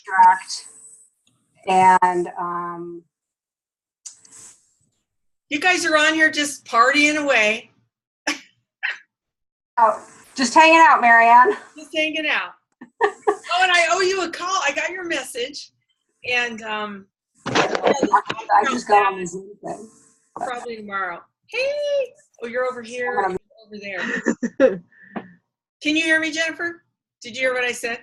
extract. And you guys are on here just partying away. oh, just hanging out, Marianne. Just hanging out. Oh, and I owe you a call. I got your message. And I just got on the Zoom thing. Probably tomorrow. Hey! Oh, you're over here. You're over there. Can you hear me, Jennifer? Did you hear what I said?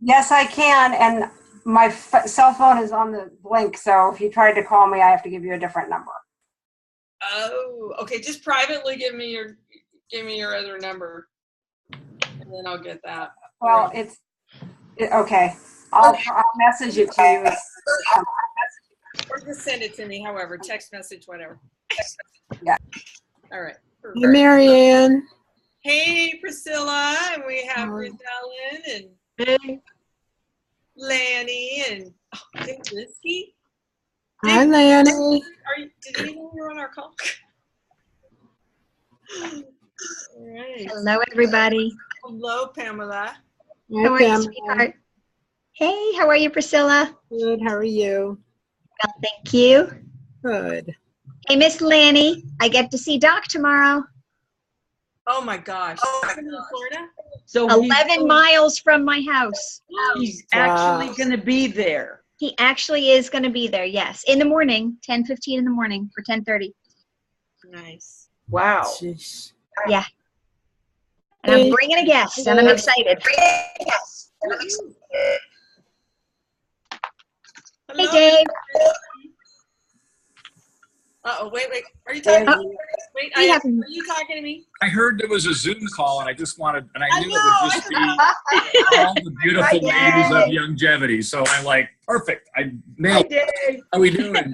Yes, I can. And my cell phone is on the blink. So if you tried to call me, I have to give you a different number. Oh, okay. Just privately give me your other number, and then I'll get that. Well, okay. I'll message it to you. Or just send it to me, however, text message, whatever. Yeah. All right. Hey, Marianne. Hey, Priscilla, and we have Rizellen and Hey. Lanny and Dick Whiskey. Hi, Lanny. Did you know you were on our call? All right. Hello, everybody. Hello, Pamela. Hi, How are you, Pamela. sweetheart? Hey, how are you, Priscilla? Good. How are you? Well, thank you. Good. Hey, Miss Lanny, I get to see Doc tomorrow. Oh my gosh. In Florida? So 11 miles from my house. he's actually going to be there. He actually is going to be there, yes. In the morning, 10:15 in the morning for 10:30. Nice. Wow. Jeez. Yeah. And I'm bringing a guest, and I'm excited. Hey, Dave. Uh-oh, wait. Are you talking to me? Wait, are you talking to me? I heard there was a Zoom call, and I just wanted, and I knew it would just be all the beautiful ladies of Youngevity. So I'm like, perfect. I nailed it. How are we doing?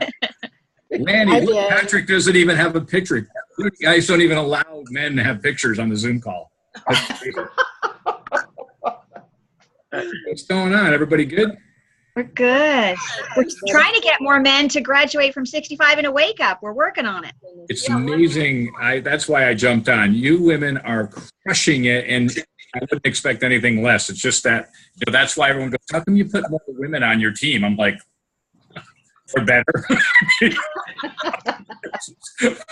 Lanny, look, Patrick doesn't even have a picture. You guys don't even allow men to have pictures on the Zoom call. What's going on? Everybody good? We're good. We're trying to get more men to graduate from 65 and a wake up. We're working on it. It's amazing. That's why I jumped on. You women are crushing it, and I wouldn't expect anything less. It's just that, that's why everyone goes, how come you put more women on your team? I'm like, for better.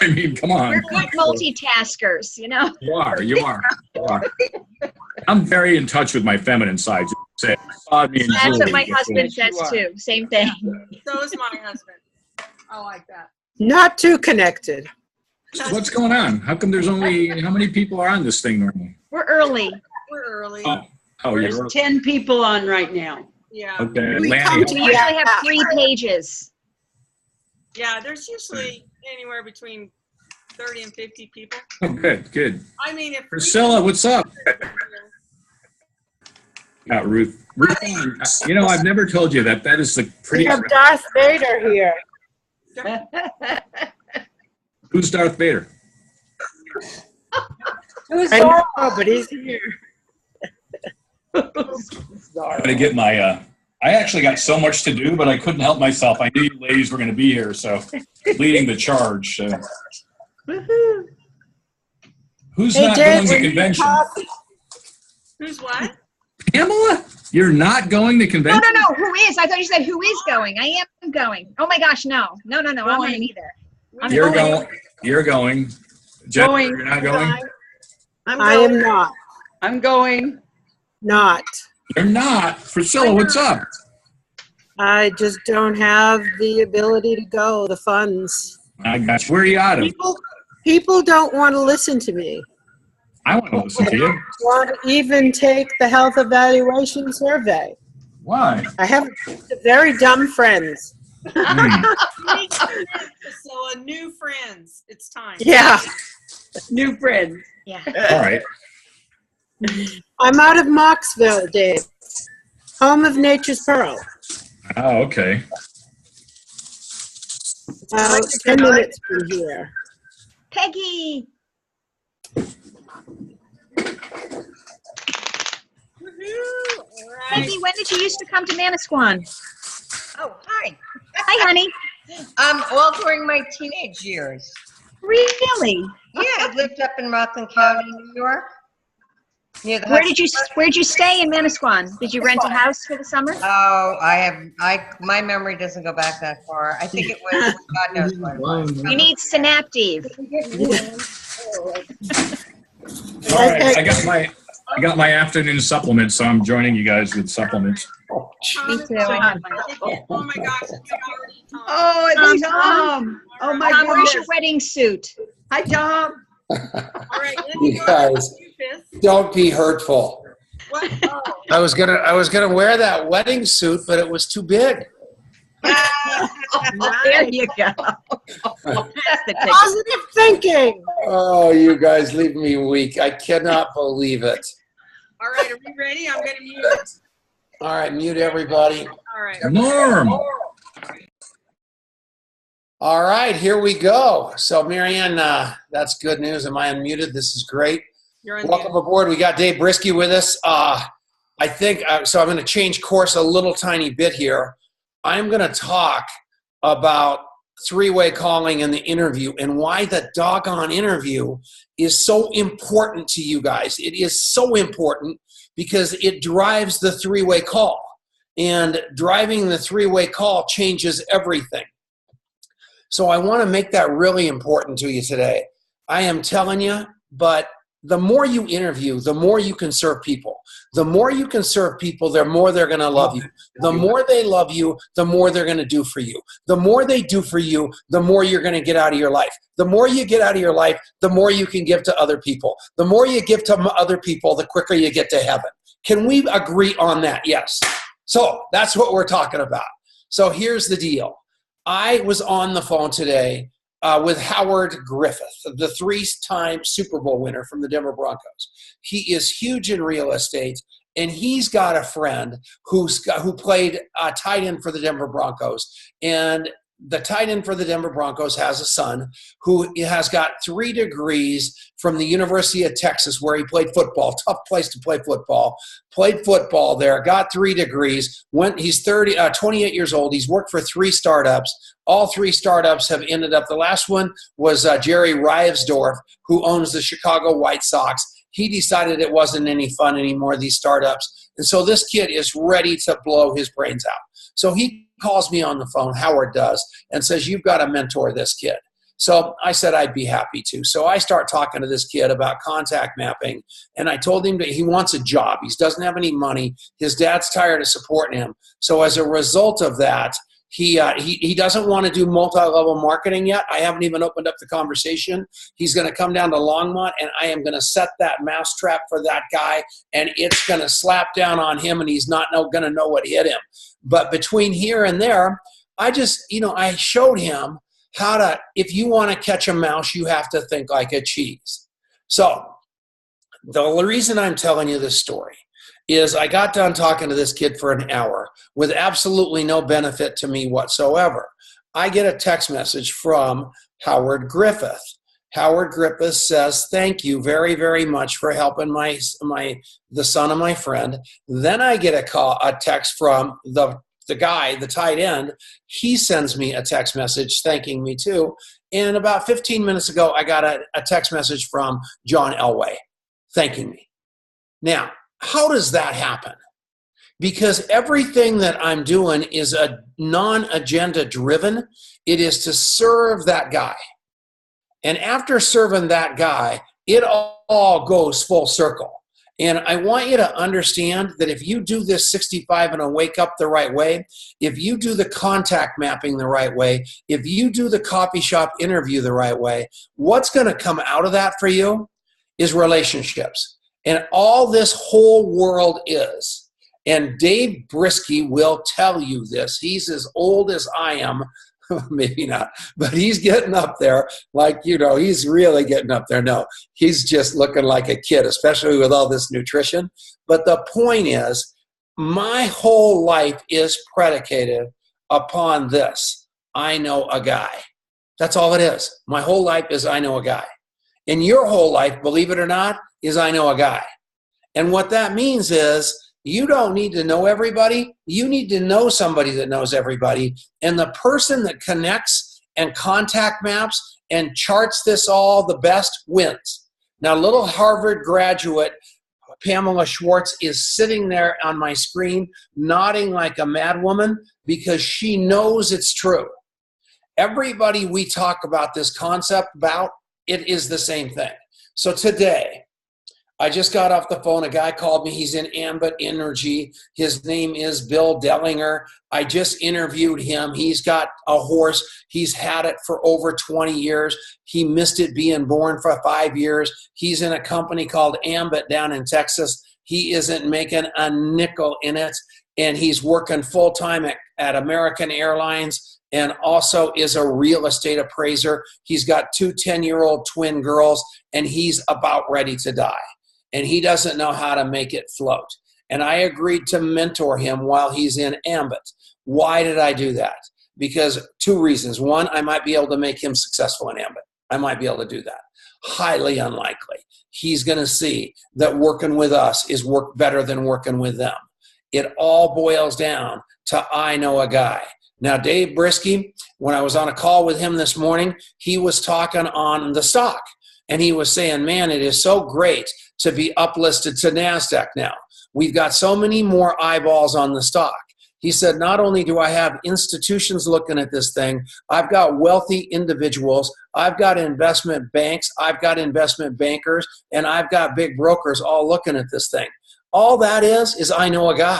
I mean, come on. We're good multitaskers, you know? You are. I'm very in touch with my feminine side. That's what my husband says too. Same thing. So is my husband. I like that. Not too connected. What's going on? How come there's only, how many people are on this thing normally? We're early. We're early. Oh, There's you're 10 people on right now. Yeah. okay. We Lanny, We usually have 3 pages. Yeah, there's usually anywhere between 30 and 50 people. oh, good. I mean, if Priscilla, what's up? Got Ruth. I've never told you that. That is the We prettiest. have Darth Vader here. Who's Darth Vader? I know, but he's here. I'm gonna get my. I actually got so much to do, but I couldn't help myself. I knew you ladies were going to be here, so leading the charge. Woohoo! Who's Hey, not Dave, going to convention? who's what? Pamela, you're not going to convention? No. Who is? I thought you said who is going. I am going. Oh my gosh, no. I'm not going to be there. You're going. You're going. Jennifer, Going. you're not going? I am not. I'm going. Not. You're not. Priscilla, what's up? I just don't have the ability to go, the funds. I got you. Where are you out of? People don't want to listen to me. I want to listen to you. Want to even take the health evaluation survey. Why? I have very dumb friends. Priscilla, new friends. It's time. Yeah. New friend. Yeah. All right. I'm out of Moxville, Dave. Home of Nature's Pearl. Oh, okay. About 10 minutes from here. Peggy. Woohoo! All right. Peggy, when did you used to come to Manasquan? Oh, hi. Hi, honey. All during my teenage years. Really? Yeah, I lived up in Rockland County, New York. Near the Where'd Hudson. you stay in Manasquan? Did you rent a house for the summer? Oh, my memory doesn't go back that far. I think it was, God knows what it was. You need Synaptive. All right, I got my afternoon supplement, so I'm joining you guys with supplements. Me too. I have mine. Oh my gosh. it's already Tom. Oh, it's Tom. Oh my Tom, where's your goodness. wedding suit? Hi, Tom. All right, let You me go guys. to you, Fizz. Don't be hurtful. What? Oh. I was gonna wear that wedding suit, but it was too big. There you go. That's the ticket. Positive thinking. Oh, you guys leave me weak. I cannot believe it. All right, are we ready? I'm going to mute it. All right, mute everybody. All right. Norm. All right, here we go. So, Marianne, that's good news. Am I unmuted? This is great. You're on Welcome aboard. We got Dave Brisky with us. I think, so I'm going to change course a little tiny bit here. I'm going to talk about three-way calling in the interview and why the doggone interview is so important to you guys. It is so important because it drives the three-way call. And driving the three-way call changes everything. So I want to make that really important to you today. I am telling you, but the more you interview, the more you can serve people. The more you can serve people, the more they're going to love you. The more they love you, the more they're going to do for you. The more they do for you, the more you're going to get out of your life. The more you get out of your life, the more you can give to other people. The more you give to other people, the quicker you get to heaven. Can we agree on that? Yes. So that's what we're talking about. So here's the deal. I was on the phone today with Howard Griffith, the three-time Super Bowl winner from the Denver Broncos. He is huge in real estate, and he's got a friend who played tight end for the Denver Broncos. And the tight end for the Denver Broncos has a son who has got 3 degrees from the University of Texas, where he played football. Tough place to play football. Played football there, got 3 degrees. He's 28 years old. He's worked for 3 startups. All 3 startups have ended up. The last one was Jerry Reivsdorf, who owns the Chicago White Sox. He decided it wasn't any fun anymore, these startups. And so this kid is ready to blow his brains out. So he calls me on the phone, Howard does, and says, you've got to mentor this kid. So I said I'd be happy to. So I start talking to this kid about contact mapping, and I told him that he wants a job. He doesn't have any money. His dad's tired of supporting him. So as a result of that, he doesn't want to do multi-level marketing yet. I haven't even opened up the conversation. He's going to come down to Longmont, and I am going to set that mousetrap for that guy, and it's going to slap down on him, and he's not going to know what hit him. But between here and there, I showed him how to, if you want to catch a mouse, you have to think like a cheese. So the reason I'm telling you this story is I got done talking to this kid for an hour with absolutely no benefit to me whatsoever. I get a text message from Howard Griffith. Howard Griffith says, thank you very, very much for helping the son of my friend. Then I get a text from the guy, the tight end. He sends me a text message thanking me too. And about 15 minutes ago, I got a text message from John Elway thanking me. Now, how does that happen? Because everything that I'm doing is a non-agenda driven. It is to serve that guy. And after serving that guy, it all goes full circle. And I want you to understand that if you do this 65 and a wake up the right way, if you do the contact mapping the right way, if you do the coffee shop interview the right way, what's going to come out of that for you is relationships. And all this whole world is. And Dave Brisky will tell you this. He's as old as I am. Maybe not, but he's getting up there. He's really getting up there. No, he's just looking like a kid, especially with all this nutrition. But the point is, my whole life is predicated upon this. I know a guy. That's all it is. My whole life is I know a guy. And your whole life, believe it or not, is I know a guy. And what that means is, you don't need to know everybody. You need to know somebody that knows everybody. And the person that connects and contact maps and charts this all the best wins. Now, little Harvard graduate Pamela Schwartz is sitting there on my screen, nodding like a madwoman because she knows it's true. Everybody we talk about this concept about, it is the same thing. So today, I just got off the phone. A guy called me. He's in Ambit Energy. His name is Bill Dellinger. I just interviewed him. He's got a horse. He's had it for over 20 years. He missed it being born for 5 years. He's in a company called Ambit down in Texas. He isn't making a nickel in it, and he's working full-time at American Airlines and also is a real estate appraiser. He's got 2 10-year-old twin girls, and he's about ready to die. And he doesn't know how to make it float. And I agreed to mentor him while he's in Ambit. Why did I do that? Because 2 reasons. One, I might be able to make him successful in Ambit. I might be able to do that. Highly unlikely. He's going to see that working with us is work better than working with them. It all boils down to I know a guy. Now, Dave Brisky, when I was on a call with him this morning, he was talking on the stock. And he was saying, man, it is so great to be uplisted to NASDAQ now. We've got so many more eyeballs on the stock. He said, not only do I have institutions looking at this thing, I've got wealthy individuals, I've got investment banks, I've got investment bankers, and I've got big brokers all looking at this thing. All that is I know a guy.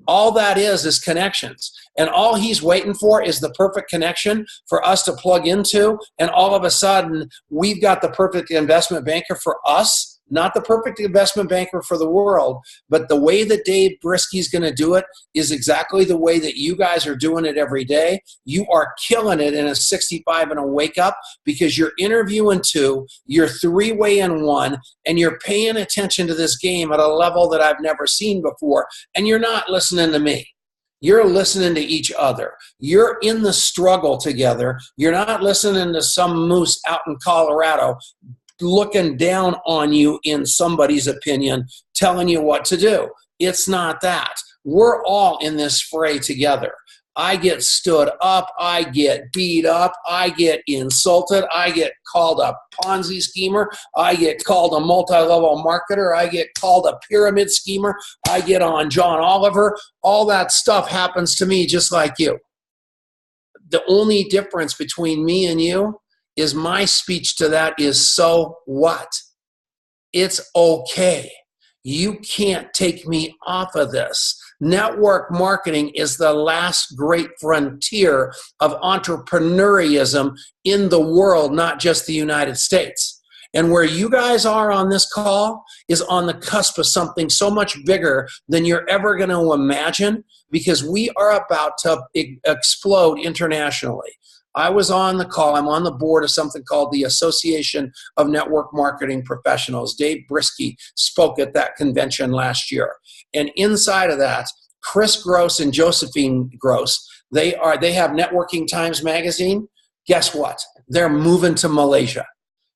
All that is connections. And all he's waiting for is the perfect connection for us to plug into. And all of a sudden, we've got the perfect investment banker for us, not the perfect investment banker for the world. But the way that Dave Brisky's going to do it is exactly the way that you guys are doing it every day. You are killing it in a 65 and a wake up because you're interviewing 2, you're 3-way in 1, and you're paying attention to this game at a level that I've never seen before. And you're not listening to me. You're listening to each other. You're in the struggle together. You're not listening to some moose out in Colorado looking down on you in somebody's opinion, telling you what to do. It's not that. We're all in this fray together. I get stood up. I get beat up. I get insulted. I get called a Ponzi schemer. I get called a multi-level marketer. I get called a pyramid schemer. I get on John Oliver. All that stuff happens to me just like you. The only difference between me and you is my speech to that is so what? It's okay. You can't take me off of this. Network marketing is the last great frontier of entrepreneurism in the world, not just the United States. And where you guys are on this call is on the cusp of something so much bigger than you're ever going to imagine, because we are about to explode internationally. I was on the call. I'm on the board of something called the Association of Network Marketing Professionals. Dave Brisky spoke at that convention last year. And inside of that, Chris Gross and Josephine Gross, they have Networking Times Magazine. Guess what? They're moving to Malaysia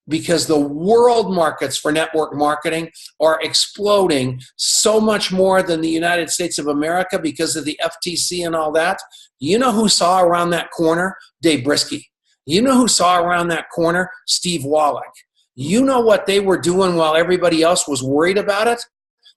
because the world markets for network marketing are exploding so much more than the United States of America because of the FTC and all that. You know who saw around that corner? Dave Brisky. You know who saw around that corner? Steve Wallach. You know what they were doing while everybody else was worried about it?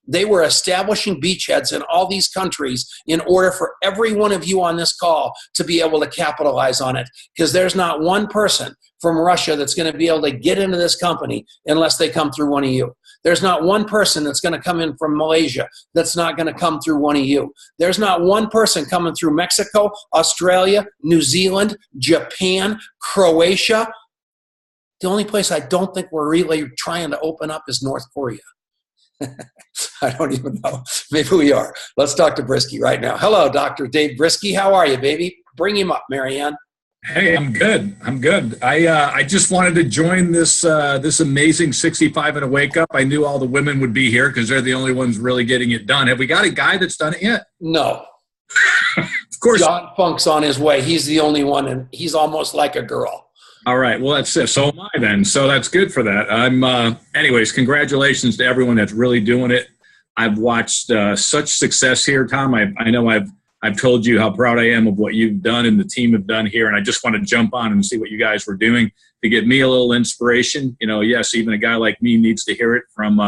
They were establishing beachheads in all these countries in order for every one of you on this call to be able to capitalize on it. Because there's not one person from Russia that's going to be able to get into this company unless they come through one of you. There's not one person that's going to come in from Malaysia that's not going to come through one of you. There's not one person coming through Mexico, Australia, New Zealand, Japan, Croatia. The only place I don't think we're really trying to open up is North Korea. I don't even know. Maybe we are. Let's talk to Brisky right now. Hello, Dr. Dave Brisky. How are you, baby? Bring him up, Marianne. Hey, I'm good. I just wanted to join this amazing 65 and a wake up. I knew all the women would be here because they're the only ones really getting it done. Have we got a guy that's done it yet? No. Of course. John Funk's on his way. He's the only one, and he's almost like a girl. All right. Well, that's it. So am I then. So that's good for that. Anyways, congratulations to everyone that's really doing it. I've watched such success here, Tom. I know I've told you how proud I am of what you've done and the team have done here, and I just want to jump on and see what you guys were doing. to give me a little inspiration. Yes, even a guy like me needs to hear it from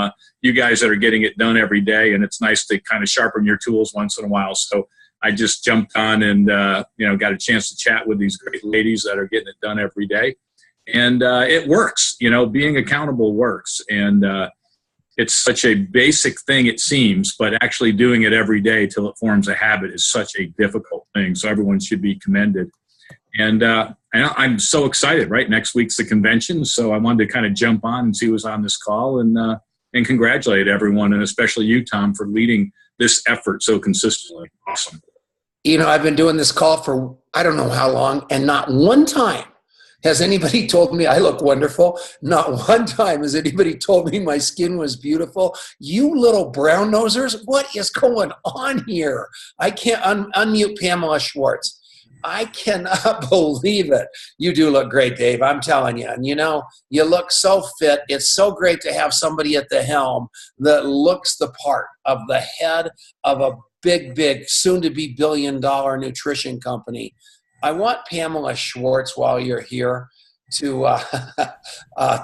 you guys that are getting it done every day. And it's nice to kind of sharpen your tools once in a while. So I just jumped on and, got a chance to chat with these great ladies that are getting it done every day. And it works. Being accountable works. And it's such a basic thing, it seems, but actually doing it every day till it forms a habit is such a difficult thing. So everyone should be commended. And I'm so excited, right? Next week's the convention. So I wanted to kind of jump on and see who was on this call and congratulate everyone, and especially you, Tom, for leading this effort so consistently. Awesome. I've been doing this call for I don't know how long, and not one time has anybody told me I look wonderful. Not one time has anybody told me my skin was beautiful. You little brown nosers, what is going on here? I can't unmute Pamela Schwartz. I cannot believe it. You do look great, Dave. I'm telling you. And you look so fit. It's so great to have somebody at the helm that looks the part of the head of a big, soon-to-be billion-dollar nutrition company. I want Pamela Schwartz, while you're here, to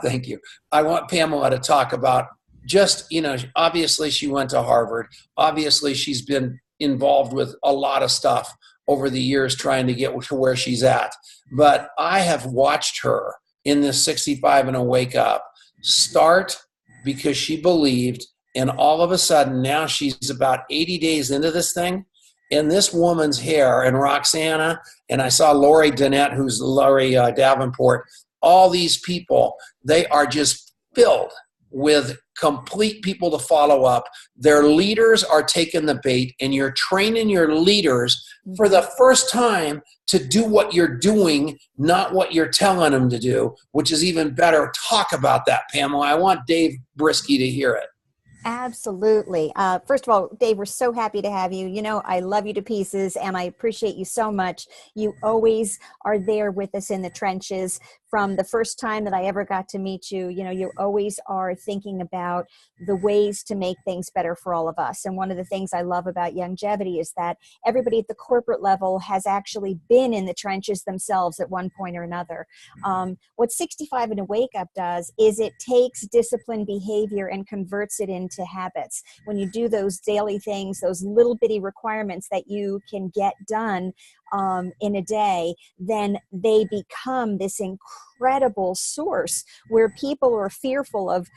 thank you. I want Pamela to talk about just, obviously she went to Harvard. Obviously she's been involved with a lot of stuff over the years trying to get to where she's at. But I have watched her in this 65 and a wake up start because she believed, and all of a sudden now she's about 80 days into this thing, and this woman's hair, and Roxana, and I saw Lori Danette, who's Lori Davenport, all these people, they are just filled with complete people to follow up. Their leaders are taking the bait, and you're training your leaders for the first time to do what you're doing, not what you're telling them to do, which is even better. Talk about that, Pamela. I want Dave Brisky to hear it. Absolutely. First of all, Dave, we're so happy to have you. I love you to pieces, and I appreciate you so much. You always are there with us in the trenches. From the first time that I ever got to meet you, you always are thinking about the ways to make things better for all of us. And one of the things I love about Youngevity is that everybody at the corporate level has actually been in the trenches themselves at one point or another. What 65 and a Wake Up does is it takes disciplined behavior and converts it into habits. When you do those daily things, those little bitty requirements that you can get done in a day, then they become this incredible source where people are fearful of,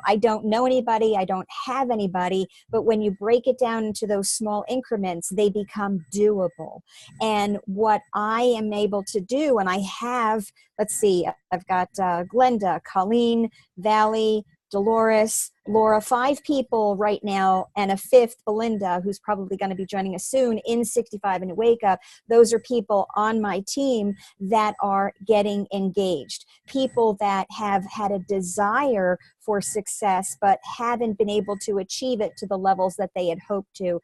I don't know anybody, I don't have anybody, but when you break it down into those small increments, they become doable. And what I am able to do, and I have, let's see, I've got Glenda, Colleen, Valley, Dolores, Laura, 5 people right now, and a 5th, Belinda, who's probably going to be joining us soon in 65 and Wake Up. Those are people on my team that are getting engaged, people that have had a desire for success but haven't been able to achieve it to the levels that they had hoped to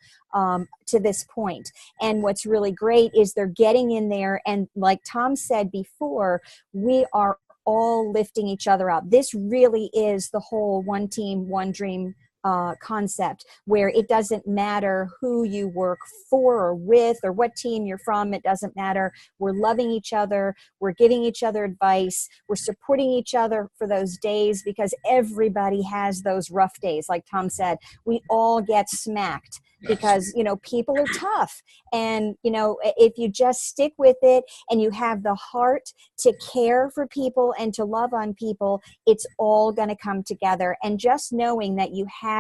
this point. And what's really great is they're getting in there, and like Tom said before, we are all lifting each other up. This really is the whole one team, one dream concept, where it doesn't matter who you work for or with or what team you're from. It doesn't matter. We're loving each other. We're giving each other advice. We're supporting each other for those days, because everybody has those rough days. Like Tom said, we all get smacked because, people are tough. And, if you just stick with it and you have the heart to care for people and to love on people, it's all going to come together. And just knowing that you have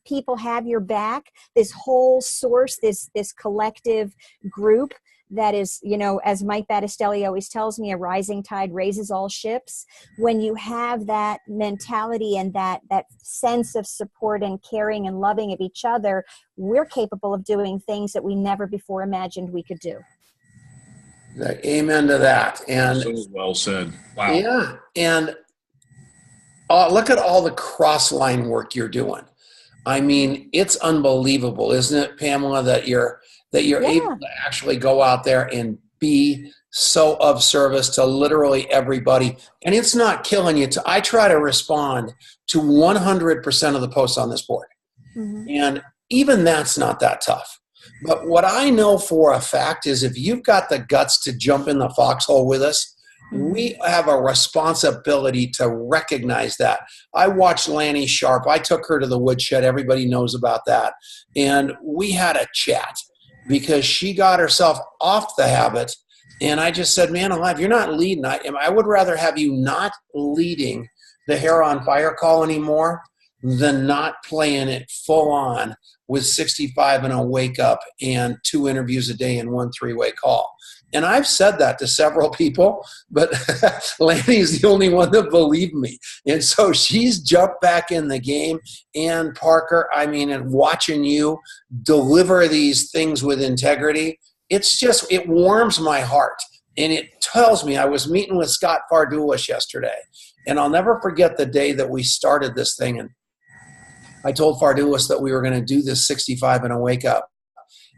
people have your back, this whole source, this collective group that is, as Mike Battistelli always tells me, a rising tide raises all ships. When you have that mentality and that sense of support and caring and loving of each other, we're capable of doing things that we never before imagined we could do. Amen to that. And So well said. Wow. Yeah. And look at all the cross-line work you're doing. I mean, it's unbelievable, isn't it, Pamela, that you're able to actually go out there and be so of service to literally everybody. And it's not killing you. I try to respond to 100% of the posts on this board. Mm-hmm. And even that's not that tough. But what I know for a fact is if you've got the guts to jump in the foxhole with us, We have a responsibility to recognize that. I watched Lanny Sharp. I took her to the woodshed. Everybody knows about that. And we had a chat because she got herself off the habit. And I just said, man alive, you're not leading. I would rather have you not leading the Hair on Fire call anymore than not playing it full on with 65 and a wake up and 2 interviews a day and 1 3-way call. And I've said that to several people, but Lanny's the only one that believed me. And so she's jumped back in the game. And Parker, I mean, and watching you deliver these things with integrity, it warms my heart. And it tells me, I was meeting with Scott Fardulis yesterday, and I'll never forget the day that we started this thing. And I told Fardulis that we were going to do this 65 and a wake up.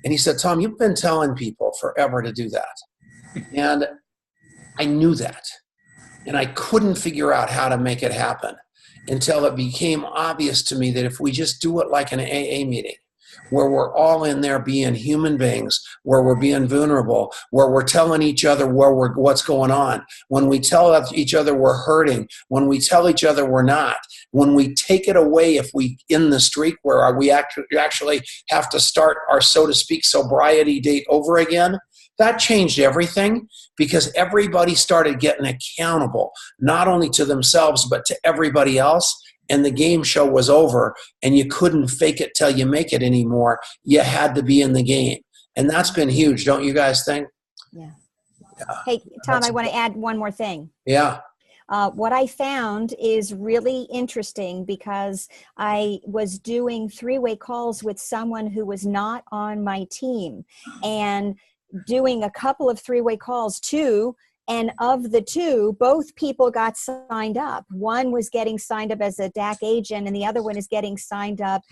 And he said, Tom, you've been telling people forever to do that. And I knew that. And I couldn't figure out how to make it happen until it became obvious to me that if we just do it like an AA meeting, where we're all in there being human beings, where we're being vulnerable, where we're telling each other what's going on, when we tell each other we're hurting, when we tell each other we're not, when we take it away if we in the streak where we actually have to start our, so to speak, sobriety date over again, that changed everything because everybody started getting accountable, not only to themselves, but to everybody else. And the game show was over, and you couldn't fake it till you make it anymore. You had to be in the game. And that's been huge, don't you guys think? Yeah. Hey, Tom, I want to add one more thing. Yeah. What I found is really interesting because I was doing 3-way calls with someone who was not on my team and doing a couple of 3-way calls too. And of the 2, both people got signed up. One was getting signed up as a DAC agent, and the other one is getting signed up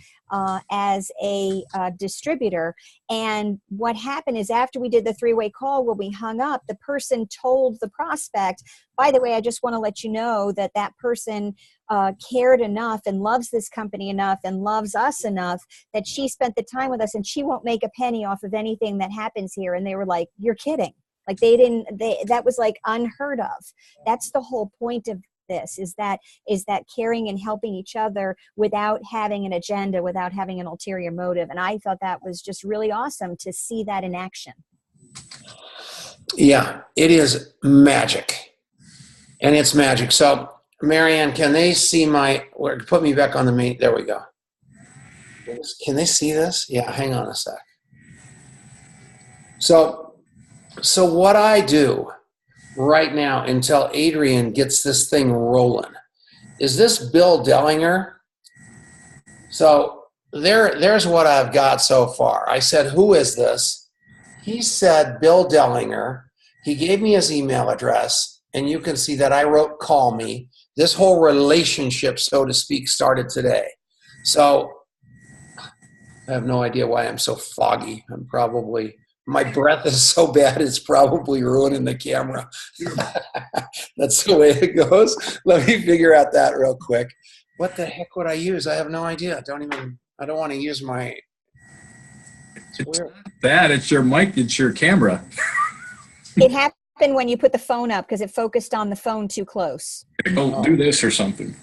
as a distributor. And what happened is after we did the 3-way call, when we hung up, the person told the prospect, by the way, I just want to let you know that that person cared enough and loves this company enough and loves us enough that she spent the time with us and she won't make a penny off of anything that happens here. And they were like, you're kidding. Like that was like unheard of. That's the whole point of this is that caring and helping each other without having an agenda, without having an ulterior motive. And I thought that was just really awesome to see that in action. Yeah, it is magic. And it's magic. So Marianne, can they see put me back on the main, there we go. Can they see this? Yeah, hang on a sec. So what I do right now until Adrian gets this thing rolling is this Bill Dellinger. So there's what I've got so far. I said, who is this? He said, Bill Dellinger. He gave me his email address, and you can see that I wrote, call me. This whole relationship, so to speak, started today. So I have no idea why I'm so foggy. My breath is so bad, it's probably ruining the camera. That's the way it goes. Let me figure out that real quick. What the heck would I use? I have no idea. I don't want to use my... It's not that. It's your mic. It's your camera. It happened when you put the phone up because it focused on the phone too close. Go do this or something.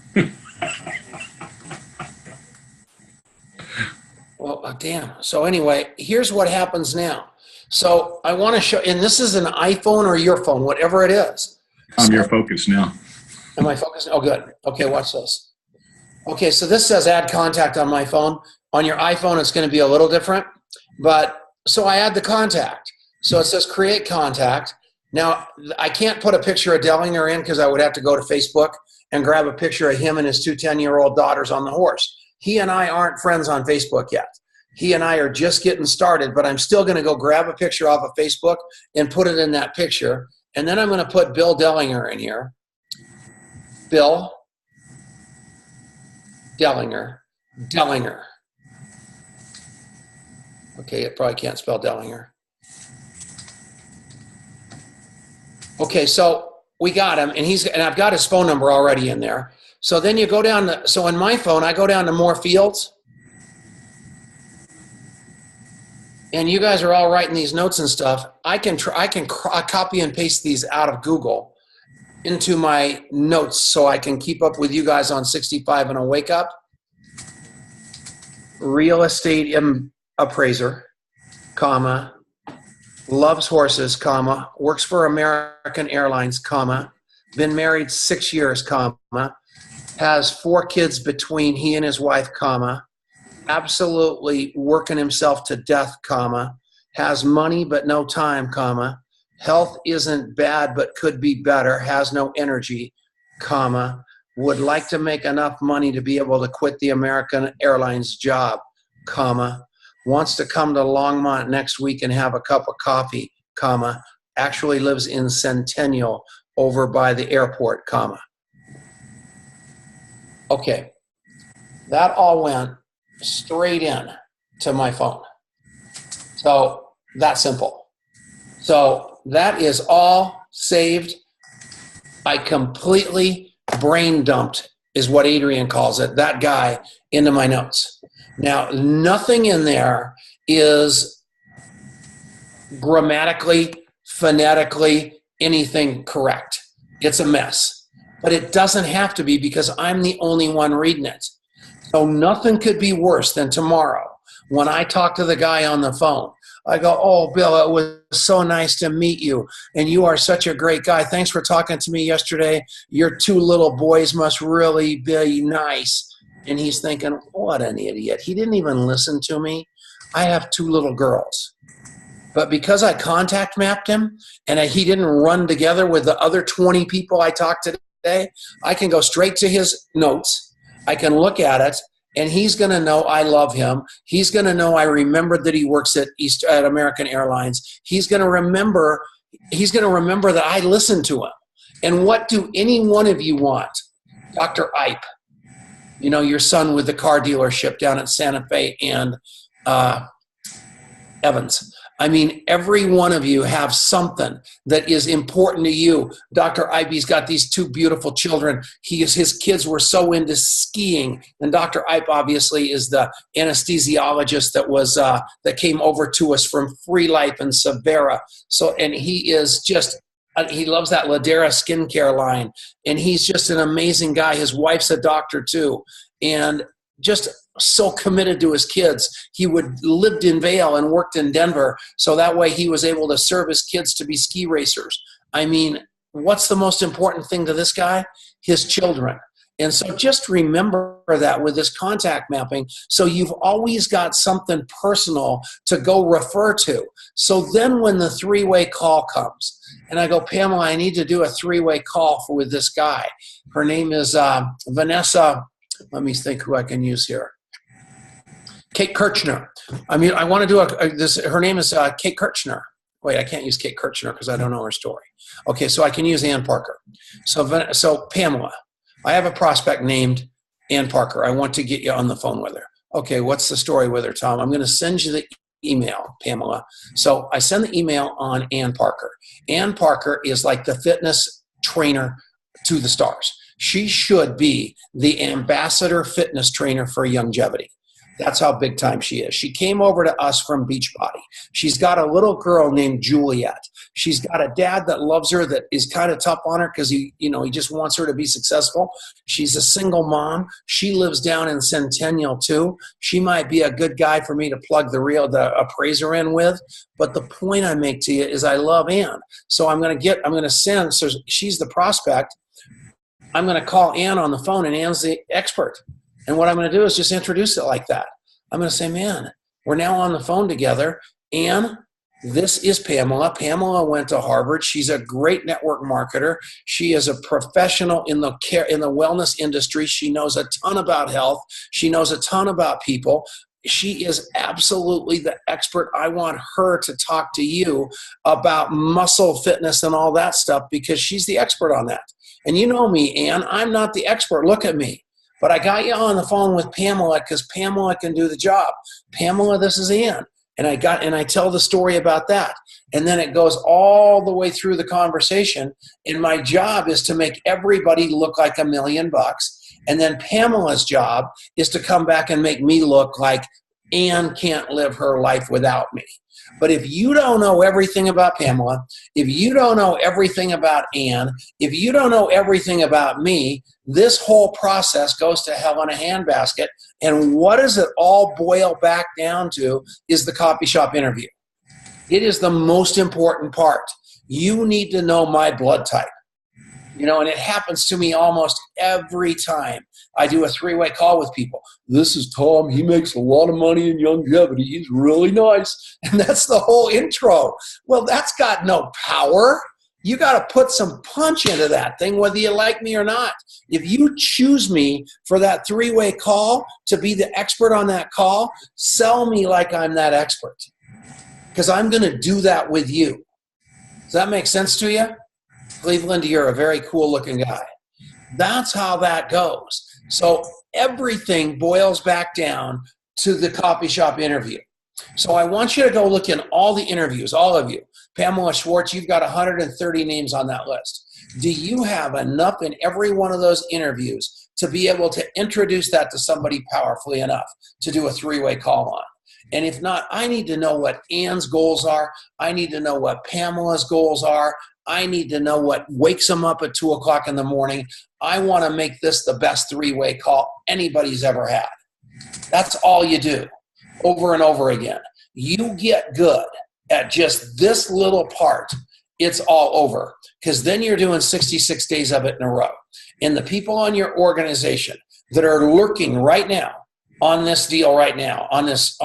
Well, damn. So anyway, here's what happens now. So I want to show, and this is an iPhone or your phone, whatever it is. You're focused now. Am I focused? Oh, good. Okay, watch this. Okay, so this says add contact on my phone. On your iPhone, it's going to be a little different. But so I add the contact. So it says create contact. Now, I can't put a picture of Dellinger in because I would have to go to Facebook and grab a picture of him and his 2 10-year-old daughters on the horse. He and I aren't friends on Facebook yet. He and I are just getting started, but I'm still going to go grab a picture off of Facebook and put it in that picture. And then I'm going to put Bill Dellinger in here. Bill Dellinger. Okay, it probably can't spell Dellinger. Okay, so we got him, and I've got his phone number already in there. So then you go down so in my phone, I go down to more fields. And you guys are all writing these notes and stuff. I can copy and paste these out of Google into my notes so I can keep up with you guys on 65 and a wake up. Real estate appraiser, comma, loves horses, comma, works for American Airlines, comma, been married 6 years, comma, has 4 kids between he and his wife, comma, absolutely working himself to death, comma, has money but no time, comma, health isn't bad but could be better, has no energy, comma, would like to make enough money to be able to quit the American Airlines job, comma, wants to come to Longmont next week and have a cup of coffee, comma, actually lives in Centennial over by the airport, comma. Okay, that all went straight in to my phone. So that's simple. So that is all saved. I completely brain dumped, is what Adrian calls it, that guy, into my notes. Now, nothing in there is grammatically, phonetically, anything correct. It's a mess. But it doesn't have to be because I'm the only one reading it. So nothing could be worse than tomorrow when I talk to the guy on the phone. I go, oh, Bill, it was so nice to meet you. And you are such a great guy. Thanks for talking to me yesterday. Your 2 little boys must really be nice. And he's thinking, what an idiot. He didn't even listen to me. I have 2 little girls. But because I contact mapped him and he didn't run together with the other 20 people I talked to today, I can go straight to his notes. I can look at it, and he's going to know I love him. He's going to know I remembered that he works at American Airlines. He's going to remember that I listened to him. And what do any one of you want? Dr. Ipe, you know, your son with the car dealership down at Santa Fe and Evans. I mean, every one of you have something that is important to you. Dr. Ipe's got these 2 beautiful children. His kids were so into skiing. And Dr. Ipe obviously is the anesthesiologist that came over to us from Free Life and Severa. So, and he is just, he loves that Ladera skincare line. And he's just an amazing guy. His wife's a doctor too. And just so committed to his kids. He lived in Vail and worked in Denver, so that way he was able to serve his kids to be ski racers. I mean, what's the most important thing to this guy? His children. And so just remember that with this contact mapping, so you've always got something personal to go refer to. So then when the 3-way call comes, and I go, Pamela, I need to do a 3-way call with this guy. Her name is Vanessa. Let me think who I can use here. Kate Kirchner. I mean, I want to do her name is Kate Kirchner. Wait, I can't use Kate Kirchner because I don't know her story. Okay, so I can use Ann Parker. So Pamela, I have a prospect named Ann Parker. I want to get you on the phone with her. Okay, what's the story with her, Tom? I'm going to send you the email, Pamela. So I send the email on Ann Parker. Ann Parker is like the fitness trainer to the stars. She should be the ambassador fitness trainer for Youngevity. That's how big time she is. She came over to us from Beachbody. She's got a little girl named Juliet. She's got a dad that loves her, that is kind of tough on her because he just wants her to be successful. She's a single mom. She lives down in Centennial too. She might be a good guy for me to plug the appraiser in with. But the point I make to you is I love Ann. So I'm going to send, so she's the prospect. I'm going to call Ann on the phone, and Ann's the expert. And what I'm going to do is just introduce it like that. I'm going to say, man, we're now on the phone together. Ann, this is Pamela. Pamela went to Harvard. She's a great network marketer. She is a professional in the wellness industry. She knows a ton about health. She knows a ton about people. She is absolutely the expert. I want her to talk to you about muscle fitness and all that stuff because she's the expert on that. And you know me, Ann, I'm not the expert. Look at me. But I got you on the phone with Pamela because Pamela can do the job. Pamela, this is Ann. And I tell the story about that. And then it goes all the way through the conversation. And my job is to make everybody look like $1 million. And then Pamela's job is to come back and make me look like Ann can't live her life without me. But if you don't know everything about Pamela, if you don't know everything about Ann, if you don't know everything about me, this whole process goes to hell in a handbasket. And what does it all boil back down to is the coffee shop interview. It is the most important part. You need to know my blood type. You know, and it happens to me almost every time I do a three-way call with people. This is Tom. He makes a lot of money in Youngevity. He's really nice. And that's the whole intro. Well, that's got no power. You got to put some punch into that thing, whether you like me or not. If you choose me for that three-way call to be the expert on that call, sell me like I'm that expert, because I'm going to do that with you. Does that make sense to you? Cleveland, you're a very cool looking guy. That's how that goes. So everything boils back down to the coffee shop interview. So I want you to go look in all the interviews, all of you. Pamela Schwartz, you've got 130 names on that list. Do you have enough in every one of those interviews to be able to introduce that to somebody powerfully enough to do a three-way call on? And if not, I need to know what Ann's goals are. I need to know what Pamela's goals are. I need to know what wakes them up at 2 o'clock in the morning. I want to make this the best three-way call anybody's ever had. That's all you do over and over again. You get good at just this little part, it's all over. Because then you're doing 66 days of it in a row. And the people on your organization that are lurking right now on this deal right now, on this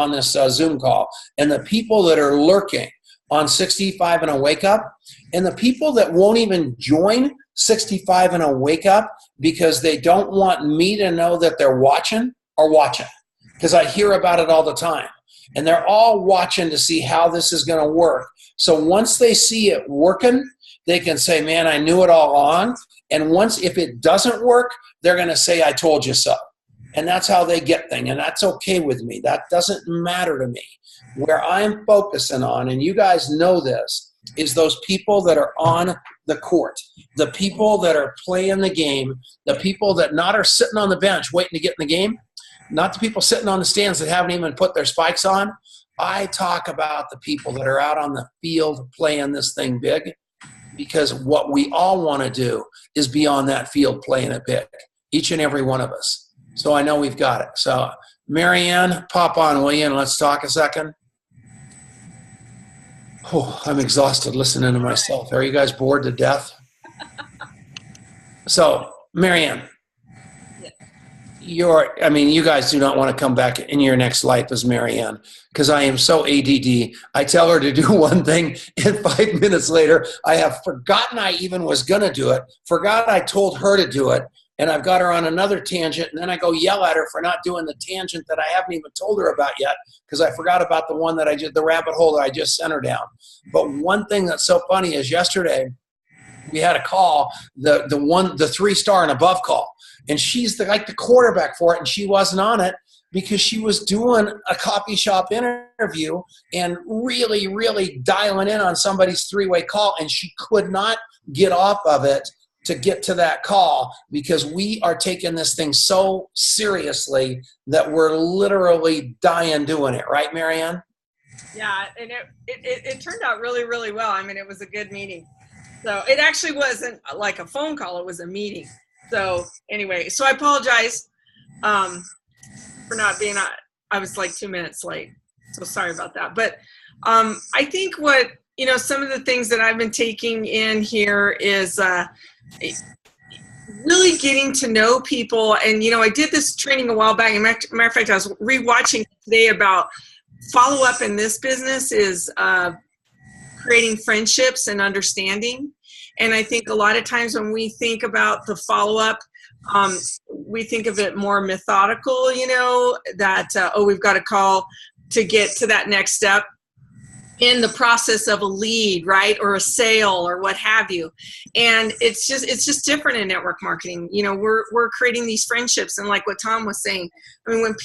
Zoom call, and the people that are lurking on 65 and a wake up, and the people that won't even join 65 and a wake up because they don't want me to know that they're watching, are watching. Because I hear about it all the time. And they're all watching to see how this is going to work. So once they see it working, they can say, man, I knew it all along. And once, if it doesn't work, they're going to say, I told you so. And that's how they get things. And that's okay with me. That doesn't matter to me. Where I'm focusing on, and you guys know this, is those people that are on the court, the people that are playing the game, the people that not are sitting on the bench waiting to get in the game, not the people sitting on the stands that haven't even put their spikes on. I talk about the people that are out on the field playing this thing big, because what we all want to do is be on that field playing it big, each and every one of us. So I know we've got it. So Marianne, pop on, will you, and let's talk a second. Oh, I'm exhausted listening to myself. Are you guys bored to death? So, Marianne, you guys do not want to come back in your next life as Marianne, because I am so ADD. I tell her to do one thing, and 5 minutes later, I have forgotten I even was going to do it, forgot I told her to do it, and I've got her on another tangent, and then I go yell at her for not doing the tangent that I haven't even told her about yet, because I forgot about the one that the rabbit hole that I just sent her down. But one thing that's so funny is yesterday we had a call, the 3-star and above call, and she's like the quarterback for it, and she wasn't on it because she was doing a coffee shop interview and really, really dialing in on somebody's three-way call, and she could not get off of it to get to that call, because we are taking this thing so seriously that we're literally dying doing it. Right, Marianne? Yeah, and it turned out really, really well. I mean, it was a good meeting. So it actually wasn't like a phone call. It was a meeting. So anyway, so I apologize for not being, I was like 2 minutes late. So sorry about that. But I think some of the things that I've been taking in here is really getting to know people. And, I did this training a while back. As a matter of fact, I was rewatching today about follow-up in this business is creating friendships and understanding. And I think a lot of times when we think about the follow-up, we think of it more methodical, that, we've got to call to get to that next step in the process of a lead, right? Or a sale or what have you. And it's just different in network marketing. We're creating these friendships. And like what Tom was saying, I mean, when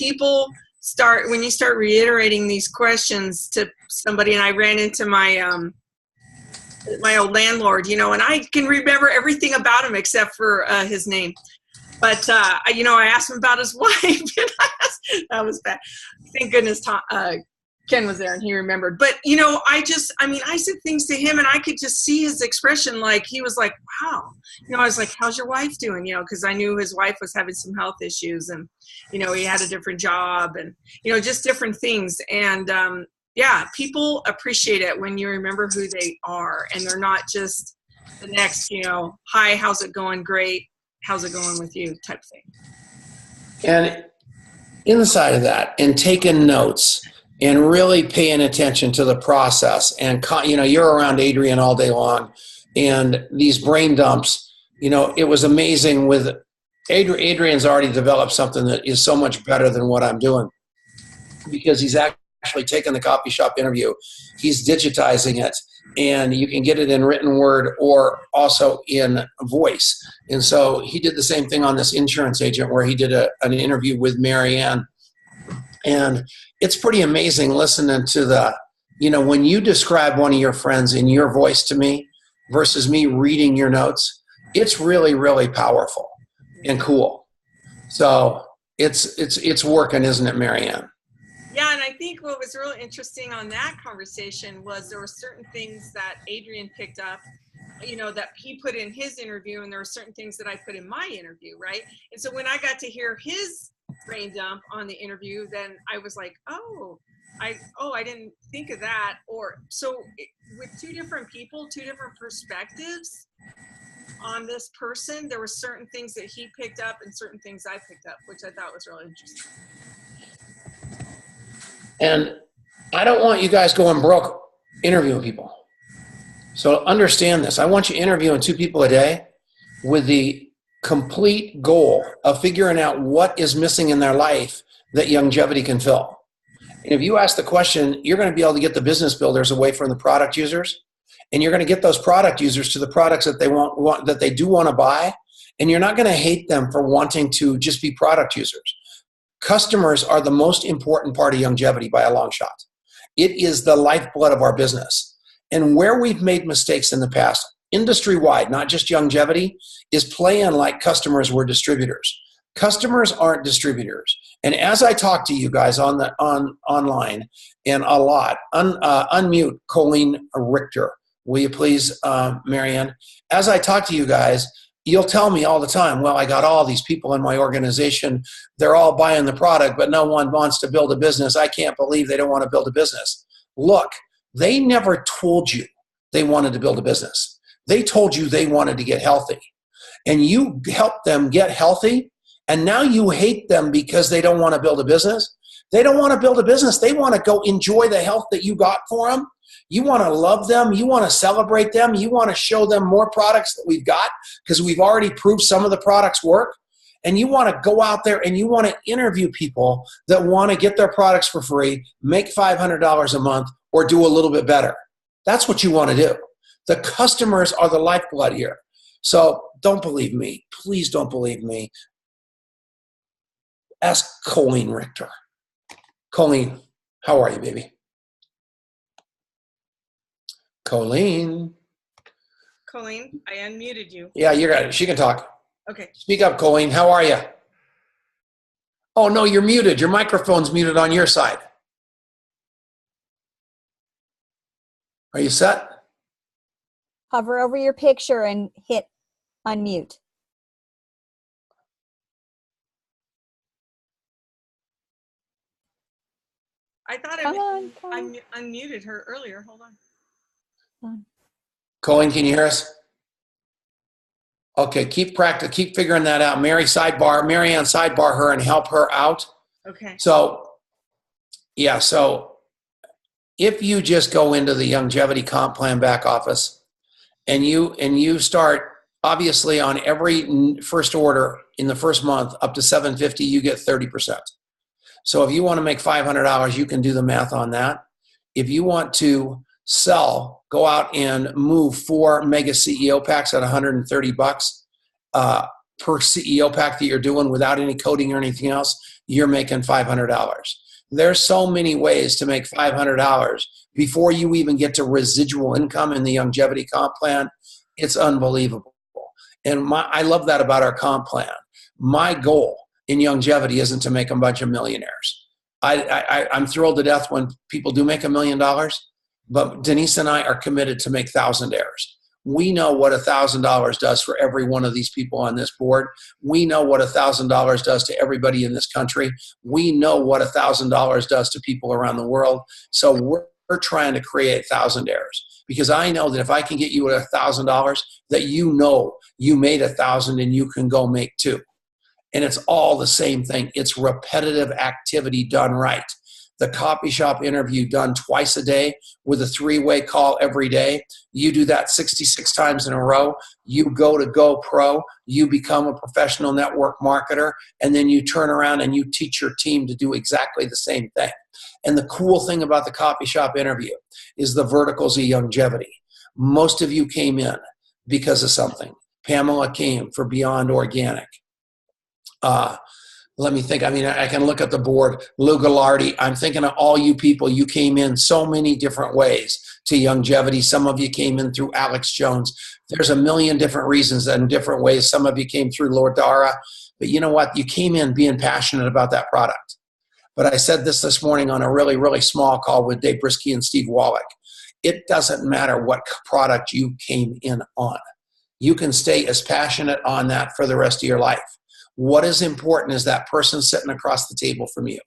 you start reiterating these questions to somebody, and I ran into my old landlord, and I can remember everything about him except for his name. But I asked him about his wife, and that was bad. Thank goodness Ken was there and he remembered. But I said things to him, and I could just see his expression. Like he was like, "Wow," I was like, "How's your wife doing?" Because I knew his wife was having some health issues, and he had a different job, and just different things. And people appreciate it when you remember who they are, and they're not just the next, "Hi, how's it going? Great. How's it going with you?" type thing. And inside of that, and taking notes, and really paying attention to the process. And, you're around Adrian all day long, and these brain dumps, it was amazing with Adrian's already developed something that is so much better than what I'm doing, because he's actually taken the coffee shop interview. He's digitizing it, and you can get it in written word or also in voice. And so he did the same thing on this insurance agent, where he did an interview with Marianne. And it's pretty amazing listening to when you describe one of your friends in your voice to me versus me reading your notes, it's really, really powerful and cool. So it's working, isn't it, Marianne? Yeah, and I think what was really interesting on that conversation was there were certain things that Adrian picked up, that he put in his interview, and there were certain things that I put in my interview, right? And so when I got to hear his brain dump on the interview, then I was like, I didn't think of that. With two different people, two different perspectives on this person, there were certain things that he picked up and certain things I picked up, which I thought was really interesting. And I don't want you guys going broke interviewing people. So understand this. I want you interviewing 2 people a day with the complete goal of figuring out what is missing in their life that Youngevity can fill. And if you ask the question, you're going to be able to get the business builders away from the product users, and you're going to get those product users to the products that they want that they do want to buy, and you're not going to hate them for wanting to just be product users. Customers are the most important part of Youngevity by a long shot. It is the lifeblood of our business. And where we've made mistakes in the past, industry-wide, not just Youngevity, is playing like customers were distributors. Customers aren't distributors. And as I talk to you guys online and a lot, unmute Colleen Richter, will you please, Marianne? As I talk to you guys, you'll tell me all the time, well, I got all these people in my organization. They're all buying the product, but no one wants to build a business. I can't believe they don't want to build a business. Look, they never told you they wanted to build a business. They told you they wanted to get healthy. And you helped them get healthy, and now you hate them because they don't want to build a business. They don't want to build a business. They want to go enjoy the health that you got for them. You want to love them. You want to celebrate them. You want to show them more products that we've got because we've already proved some of the products work. And you want to go out there and you want to interview people that want to get their products for free, make $500 a month, or do a little bit better. That's what you want to do. The customers are the lifeblood here. So don't believe me. Please don't believe me. Ask Colleen Richter. Colleen, how are you, baby? Colleen, I unmuted you. Yeah, you got it. She can talk. Okay. Speak up, Colleen. How are you? Oh, no, you're muted. Your microphone's muted on your side. Are you set? Hover over your picture and hit unmute. I thought I unmuted her earlier. Hold on. Colleen, can you hear us? Okay, keep figuring that out. Marianne, sidebar her and help her out. Okay. So, yeah, so if you just go into the Youngevity comp plan back office and you start, obviously on every first order in the first month up to $750, you get 30%. So if you want to make $500, you can do the math on that. If you want to sell, go out and move 4 mega CEO packs at $130 per CEO pack that you're doing without any coding or anything else, you're making $500. There's so many ways to make $500 before you even get to residual income in the Youngevity comp plan. It's unbelievable. And I love that about our comp plan. My goal in Youngevity isn't to make a bunch of millionaires. I'm thrilled to death when people do make $1 million, but Denise and I are committed to make thousandaires. We know what $1,000 does for every one of these people on this board. We know what $1,000 does to everybody in this country. We know what $1,000 does to people around the world. So we're trying to create thousandaires, because I know that if I can get you at $1,000, that you know you made 1,000 and you can go make 2. And it's all the same thing. It's repetitive activity done right. The coffee shop interview done twice a day with a 3-way call every day. You do that 66 times in a row. You go to Go Pro. You become a professional network marketer. And then you turn around and you teach your team to do exactly the same thing. And the cool thing about the coffee shop interview is the verticals of Youngevity. Most of you came in because of something. Pamela came for Beyond Organic. Let me think. I mean, I can look at the board. Lou Gallardi, I'm thinking of all you people. You came in so many different ways to Youngevity. Some of you came in through Alex Jones. There's a million different reasons and different ways. Some of you came through Lord Dara. But you know what? You came in being passionate about that product. But I said this morning on a really, really small call with Dave Brisky and Steve Wallach. It doesn't matter what product you came in on. You can stay as passionate on that for the rest of your life. What is important is that person sitting across the table from you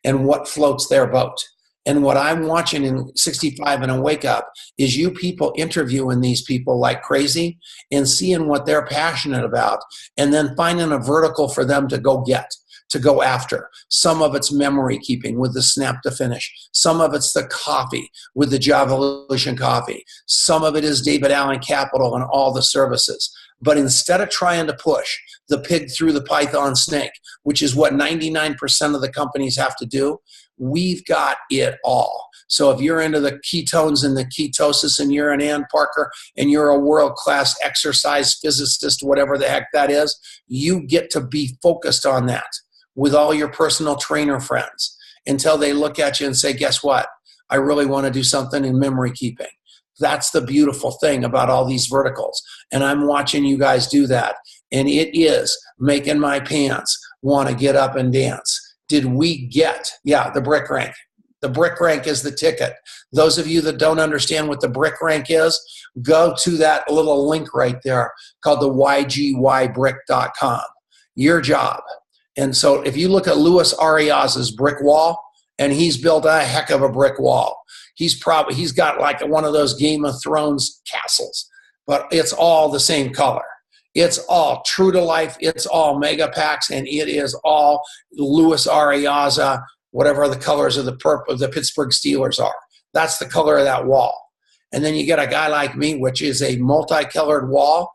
and what floats their boat. And what I'm watching in 65 and a Wake Up is you people interviewing these people like crazy and seeing what they're passionate about, and then finding a vertical for them to go get, to go after. Some of it's memory keeping with the Snap to Finish. Some of it's the coffee with the Javolution coffee. Some of it is David Allen Capital and all the services. But instead of trying to push the pig through the python snake, which is what 99% of the companies have to do, we've got it all. So if you're into the ketones and the ketosis and you're an Ann Parker and you're a world-class exercise physicist, whatever the heck that is, you get to be focused on that with all your personal trainer friends until they look at you and say, guess what? I really want to do something in memory keeping. That's the beautiful thing about all these verticals. And I'm watching you guys do that. And it is making my pants want to get up and dance. Did we get, the brick rank. The brick rank is the ticket. Those of you that don't understand what the brick rank is, go to that little link right there called the ygYbrick.com. Your job. And so if you look at Louis Arias's brick wall, and he's built a heck of a brick wall. He's got like one of those Game of Thrones castles, but it's all the same color. It's all true to life. It's all mega packs, and it is all Louis Ariasa, whatever the colors of the Pittsburgh Steelers are. That's the color of that wall. And then you get a guy like me, which is a multicolored wall,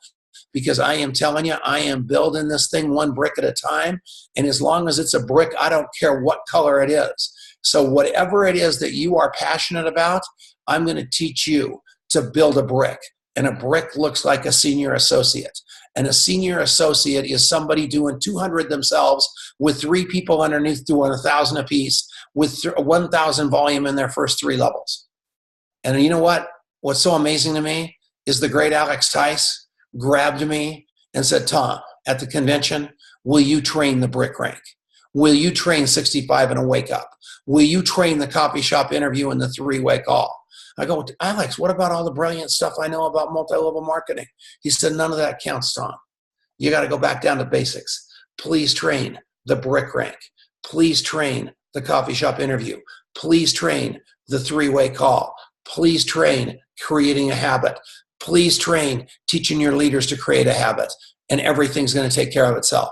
because I am telling you, I am building this thing one brick at a time. And as long as it's a brick, I don't care what color it is. So whatever it is that you are passionate about, I'm going to teach you to build a brick. And a brick looks like a senior associate. And a senior associate is somebody doing 200 themselves with 3 people underneath doing 1,000 apiece with 1,000 volume in their first 3 levels. And you know what? What's so amazing to me is the great Alex Tice grabbed me and said, Tom, at the convention, will you train the brick rank? Will you train 65 and a Wake Up? Will you train the coffee shop interview and the 3-way call? I go, Alex, what about all the brilliant stuff I know about multi-level marketing? He said, none of that counts, Tom. You got to go back down to basics. Please train the brick rank. Please train the coffee shop interview. Please train the 3-way call. Please train creating a habit. Please train teaching your leaders to create a habit. And everything's going to take care of itself.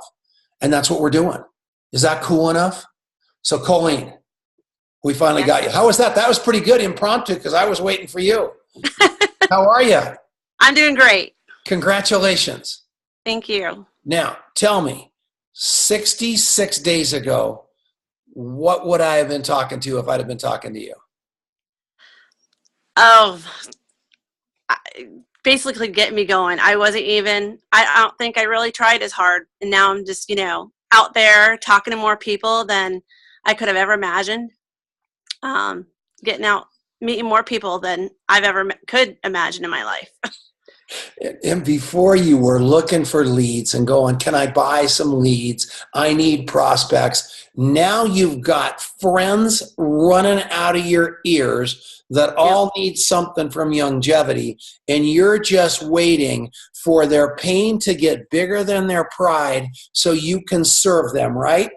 And that's what we're doing. Is that cool enough? So Colleen, we finally got you. How was that? That was pretty good impromptu because I was waiting for you. How are you? I'm doing great. Congratulations. Thank you. Now, tell me, 66 days ago, what would I have been talking to if I'd have been talking to you? Oh, basically getting me going. I don't think I really tried as hard. And now I'm just, out there talking to more people than I could have ever imagined. Getting out, meeting more people than I've ever could imagine in my life. And before you were looking for leads and going, can I buy some leads? I need prospects. Now you've got friends running out of your ears that all need something from Youngevity, and you're just waiting for their pain to get bigger than their pride so you can serve them, right?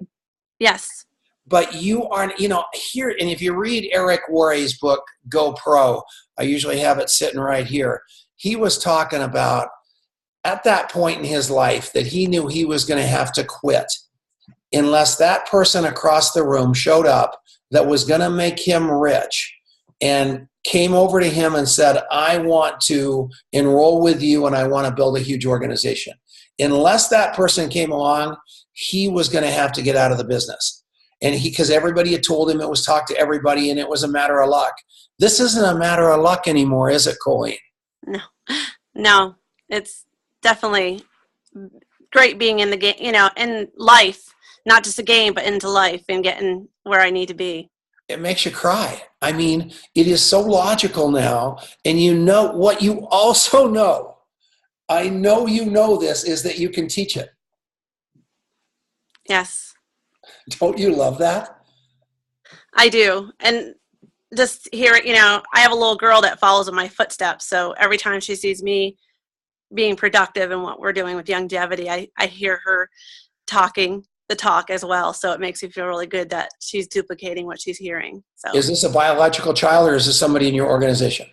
Yes. But you aren't, here, and if you read Eric Worre's book, Go Pro, I usually have it sitting right here. He was talking about at that point in his life that he knew he was going to have to quit unless that person across the room showed up that was going to make him rich and came over to him and said, I want to enroll with you and I want to build a huge organization. Unless that person came along, he was going to have to get out of the business. And because everybody had told him it was talk to everybody and it was a matter of luck. This isn't a matter of luck anymore, is it, Colleen? No, it's definitely great being in the game, in life, not just a game, but into life and getting where I need to be. It makes you cry. I mean, it is so logical now. And what you also know, I know you know this, is that you can teach it. Yes. Don't you love that? I do. And just hear it, I have a little girl that follows in my footsteps. So every time she sees me being productive in what we're doing with Youngevity, I hear her talking the talk as well. So it makes me feel really good that she's duplicating what she's hearing. So is this a biological child or is this somebody in your organization?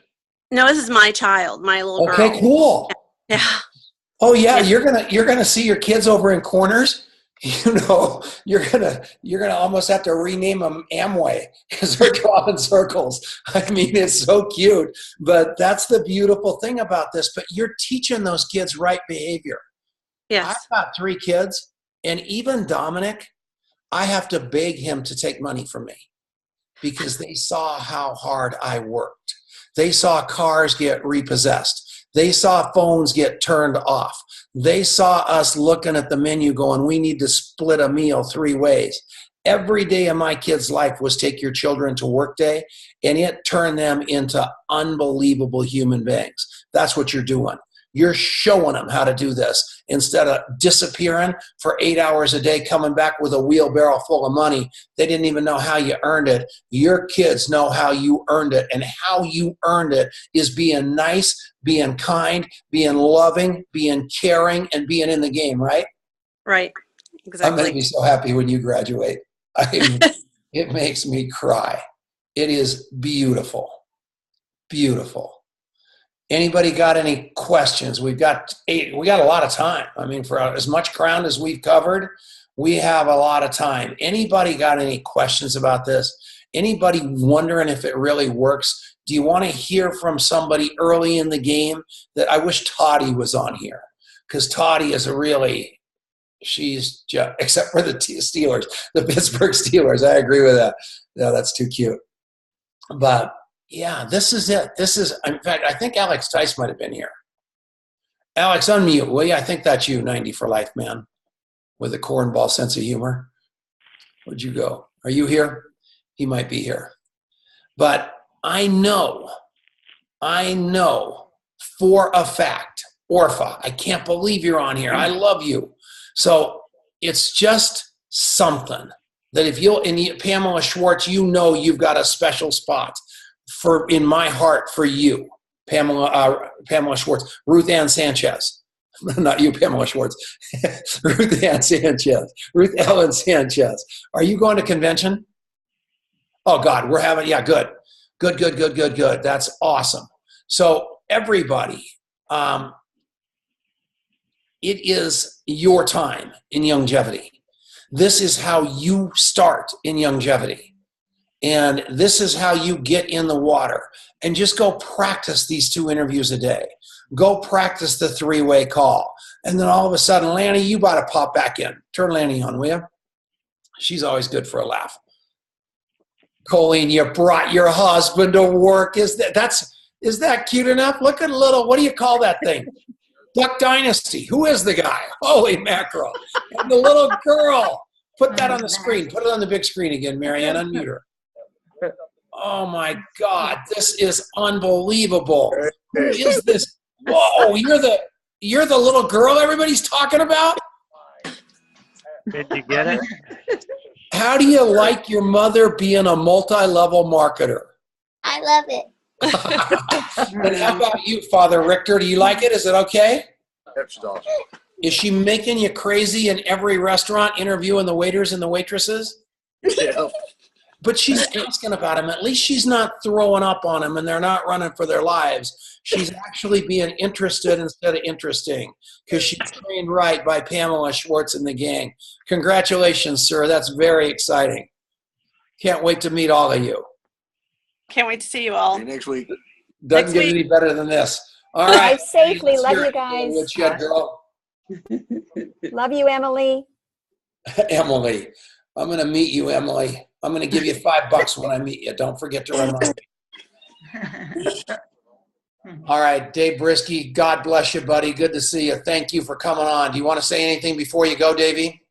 No, this is my child, my little girl. Okay, cool. Yeah. Oh yeah, you're gonna see your kids over in corners. You're gonna almost have to rename them Amway because they're drawing circles. I mean, it's so cute, but that's the beautiful thing about this. But you're teaching those kids right behavior. Yes. I've got 3 kids, and even Dominic, I have to beg him to take money from me because they saw how hard I worked. They saw cars get repossessed. They saw phones get turned off. They saw us looking at the menu going, we need to split a meal 3 ways. Every day of my kid's life was take your children to work day, and it turned them into unbelievable human beings. That's what you're doing. You're showing them how to do this instead of disappearing for 8 hours a day, coming back with a wheelbarrow full of money. They didn't even know how you earned it. Your kids know how you earned it, and how you earned it is being nice, being kind, being loving, being caring, and being in the game, right? Right. Exactly. I'm going to be so happy when you graduate. It makes me cry. It is beautiful. Beautiful. Anybody got any questions? We got a lot of time. I mean, for as much ground as we've covered, we have a lot of time. Anybody got any questions about this? Anybody wondering if it really works? Do you want to hear from somebody early in the game? That I wish Toddy was on here, because Toddy is she's just, except for the Steelers, the Pittsburgh Steelers. I agree with that. No, that's too cute. But yeah, this is it. In fact, I think Alex Tice might have been here. Alex, unmute, will you? I think that's you, 90 for life, man, with a cornball sense of humor. Where'd you go? Are you here? He might be here. But I know for a fact, Orpha, I can't believe you're on here. I love you. So it's just something that if Pamela Schwartz, you've got a special spot in my heart for you, Pamela Schwartz, Ruth Ann Sanchez, not you, Pamela Schwartz, Ruth Ellen Sanchez. Are you going to convention? Oh God, we're having, yeah, good. That's awesome. So everybody, it is your time in Youngevity. This is how you start in Youngevity. And this is how you get in the water. And just go practice these 2 interviews a day. Go practice the 3-way call. And then all of a sudden, Lanny, you got to pop back in. Turn Lanny on, will you? She's always good for a laugh. Colleen, you brought your husband to work. Is that cute enough? Look at a little, what do you call that thing? Duck Dynasty. Who is the guy? Holy mackerel. And the little girl. Put that on the screen. Put it on the big screen again, Marianne. Unmute her. Oh my God, this is unbelievable. Who is this? Whoa, you're the little girl everybody's talking about? Did you get it? How do you like your mother being a multi-level marketer? I love it. And how about you, Father Richter? Do you like it? Is it okay? Yep, she's awesome. Is she making you crazy in every restaurant, interviewing the waiters and the waitresses? Yeah. But she's asking about them. At least she's not throwing up on them and they're not running for their lives. She's actually being interested instead of interesting because she's trained right by Pamela Schwartz and the gang. Congratulations, sir. That's very exciting. Can't wait to meet all of you. Can't wait to see you all. See you next week. Doesn't get any better than this. All right. Drive safely. Let's Love hear you it, guys. Woodshed girl. Love you, Emily. Emily. I'm going to meet you, Emily. I'm going to give you $5 when I meet you. Don't forget to remind me. All right, Dave Brisky, God bless you, buddy. Good to see you. Thank you for coming on. Do you want to say anything before you go, Davey?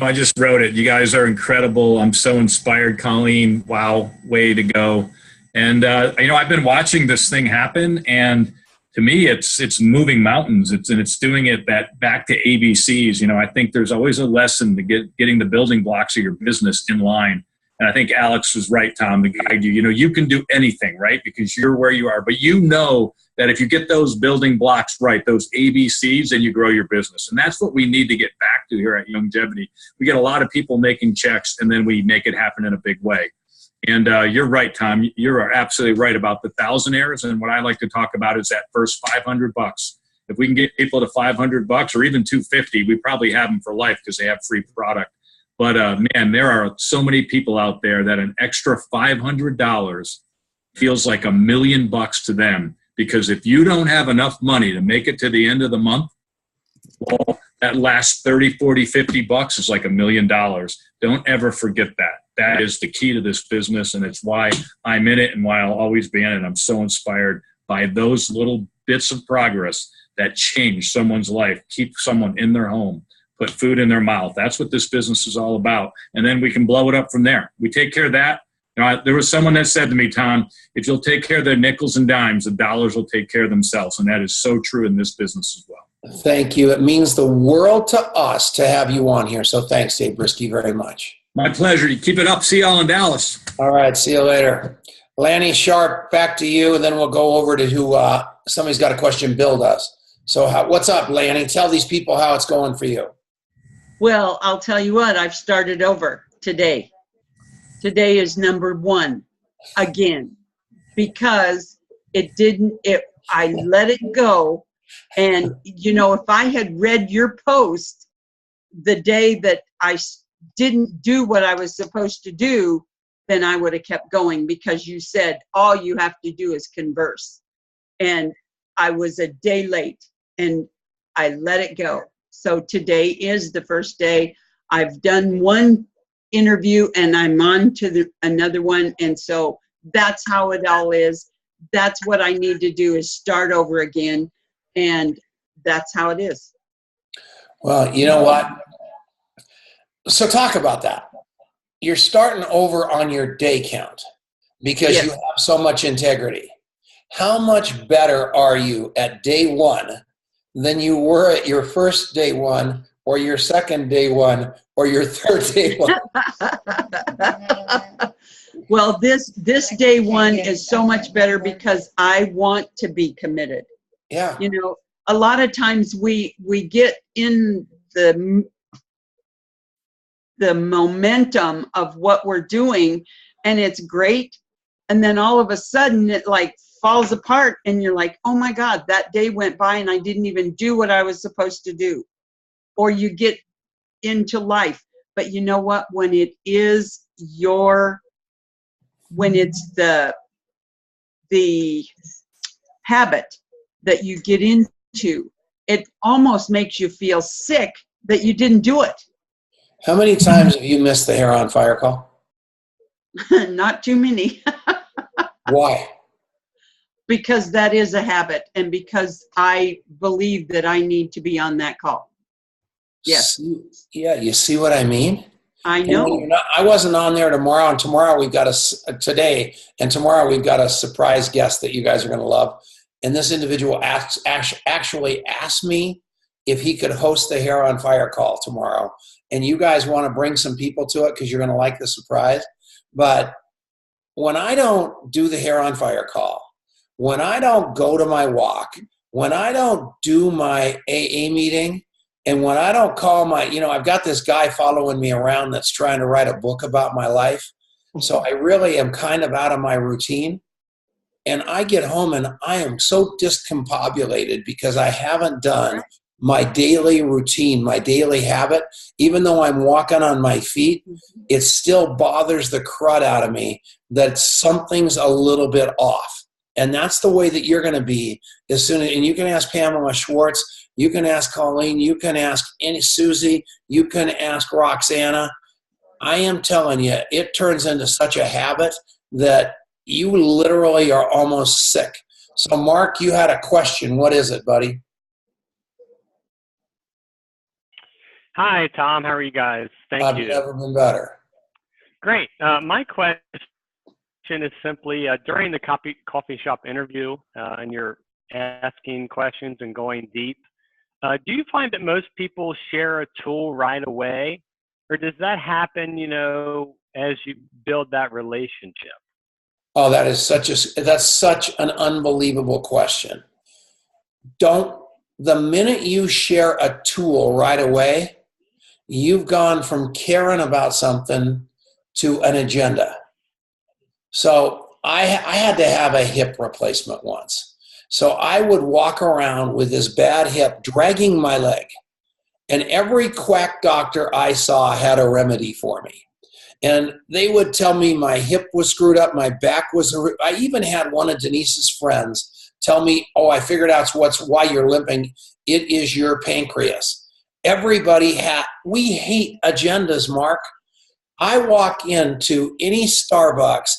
I just wrote it. You guys are incredible. I'm so inspired, Colleen. Wow, way to go. And, I've been watching this thing happen, and to me, it's moving mountains. It's doing it back to ABCs. I think there's always a lesson to getting the building blocks of your business in line. And I think Alex was right, Tom, to guide you. You can do anything, right? Because you're where you are. But that if you get those building blocks right, those ABCs, then you grow your business. And that's what we need to get back to here at Youngevity. We get a lot of people making checks, and then we make it happen in a big way. And you're right, Tom. You're absolutely right about the thousandaires. And what I like to talk about is that first $500. If we can get people to $500 or even $250, we probably have them for life because they have free product. But man, there are so many people out there that an extra $500 feels like $1 million to them. Because if you don't have enough money to make it to the end of the month, well, that last 30, 40, $50 is like $1 million. Don't ever forget that. That is the key to this business, and it's why I'm in it and why I'll always be in it. I'm so inspired by those little bits of progress that change someone's life, keep someone in their home, put food in their mouth. That's what this business is all about. And then we can blow it up from there. We take care of that. There was someone that said to me, Tom, if you'll take care of the nickels and dimes, the dollars will take care of themselves. And that is so true in this business as well. Thank you. It means the world to us to have you on here. So thanks, Dave Brisky, very much. My pleasure. You keep it up. See y'all in Dallas. All right. See you later. Lanny Sharp, back to you, and then we'll go over to who somebody's got a question. Bill does. So what's up, Lanny? Tell these people how it's going for you. Well, I'll tell you what, I've started over today. Today is number 1 again, because I let it go. And, if I had read your post the day that I didn't do what I was supposed to do, then I would have kept going, because you said all you have to do is converse. And I was a day late and I let it go. So today is the first day. I've done one interview and I'm on to another one. And so that's how it all is. That's what I need to do, is start over again. And that's how it is. Well, you know what? So talk about that. You're starting over on your day count because you have so much integrity. How much better are you at day 1 than you were at your first day 1 or your second day 1 or your third day 1? Well, this day 1 is so much better because I want to be committed. Yeah. A lot of times we get in the momentum of what we're doing, and it's great, and then all of a sudden it like falls apart and you're like, oh my God, that day went by and I didn't even do what I was supposed to do. Or you get into life. But you know what? When it is when it's the habit that you get into, it almost makes you feel sick that you didn't do it. How many times have you missed the hair on fire call? Not too many. Why? Because that is a habit, and because I believe that I need to be on that call. Yes. Yeah, you see what I mean? I know. I wasn't on there tomorrow, and tomorrow we've got tomorrow we've got a surprise guest that you guys are going to love. And this individual actually asked me if he could host the Hair on Fire call tomorrow. And you guys want to bring some people to it because you're going to like the surprise. But when I don't do the Hair on Fire call, when I don't go to my walk, when I don't do my AA meeting, and when I don't call my, I've got this guy following me around that's trying to write a book about my life. So I really am kind of out of my routine. And I get home and I am so discombobulated because I haven't done my daily routine, my daily habit. Even though I'm walking on my feet, it still bothers the crud out of me that something's a little bit off. And that's the way that you're going to be as soon as, and you can ask Pamela Schwartz, you can ask Colleen, you can ask Susie, you can ask Roxana. I am telling you, it turns into such a habit that you literally are almost sick. So Mark, you had a question. What is it, buddy? Hi, Tom. How are you guys? Thank you. I've never been better. Great. My question is simply, during the coffee shop interview, and you're asking questions and going deep, do you find that most people share a tool right away? Or does that happen, as you build that relationship? Oh, that's such an unbelievable question. The minute you share a tool right away, you've gone from caring about something to an agenda. So I had to have a hip replacement once. So I would walk around with this bad hip, dragging my leg. And every quack doctor I saw had a remedy for me. And they would tell me my hip was screwed up, my back was, I even had one of Denise's friends tell me, oh, I figured out why you're limping. It is your pancreas. We hate agendas, Mark. I walk into any Starbucks,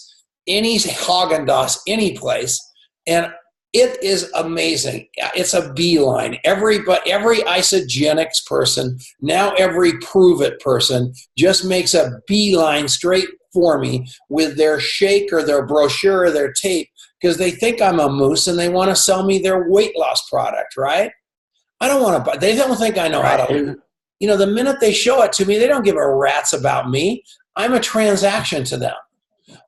any Haagen-Dazs, any place, and it is amazing. It's a beeline. Every isogenics person, now every prove it person just makes a beeline straight for me with their shake or their brochure or their tape because they think I'm a moose and they want to sell me their weight loss product, right? I don't want to buy. They don't think I know how to lose. The minute they show it to me, they don't give a rat's about me. I'm a transaction to them.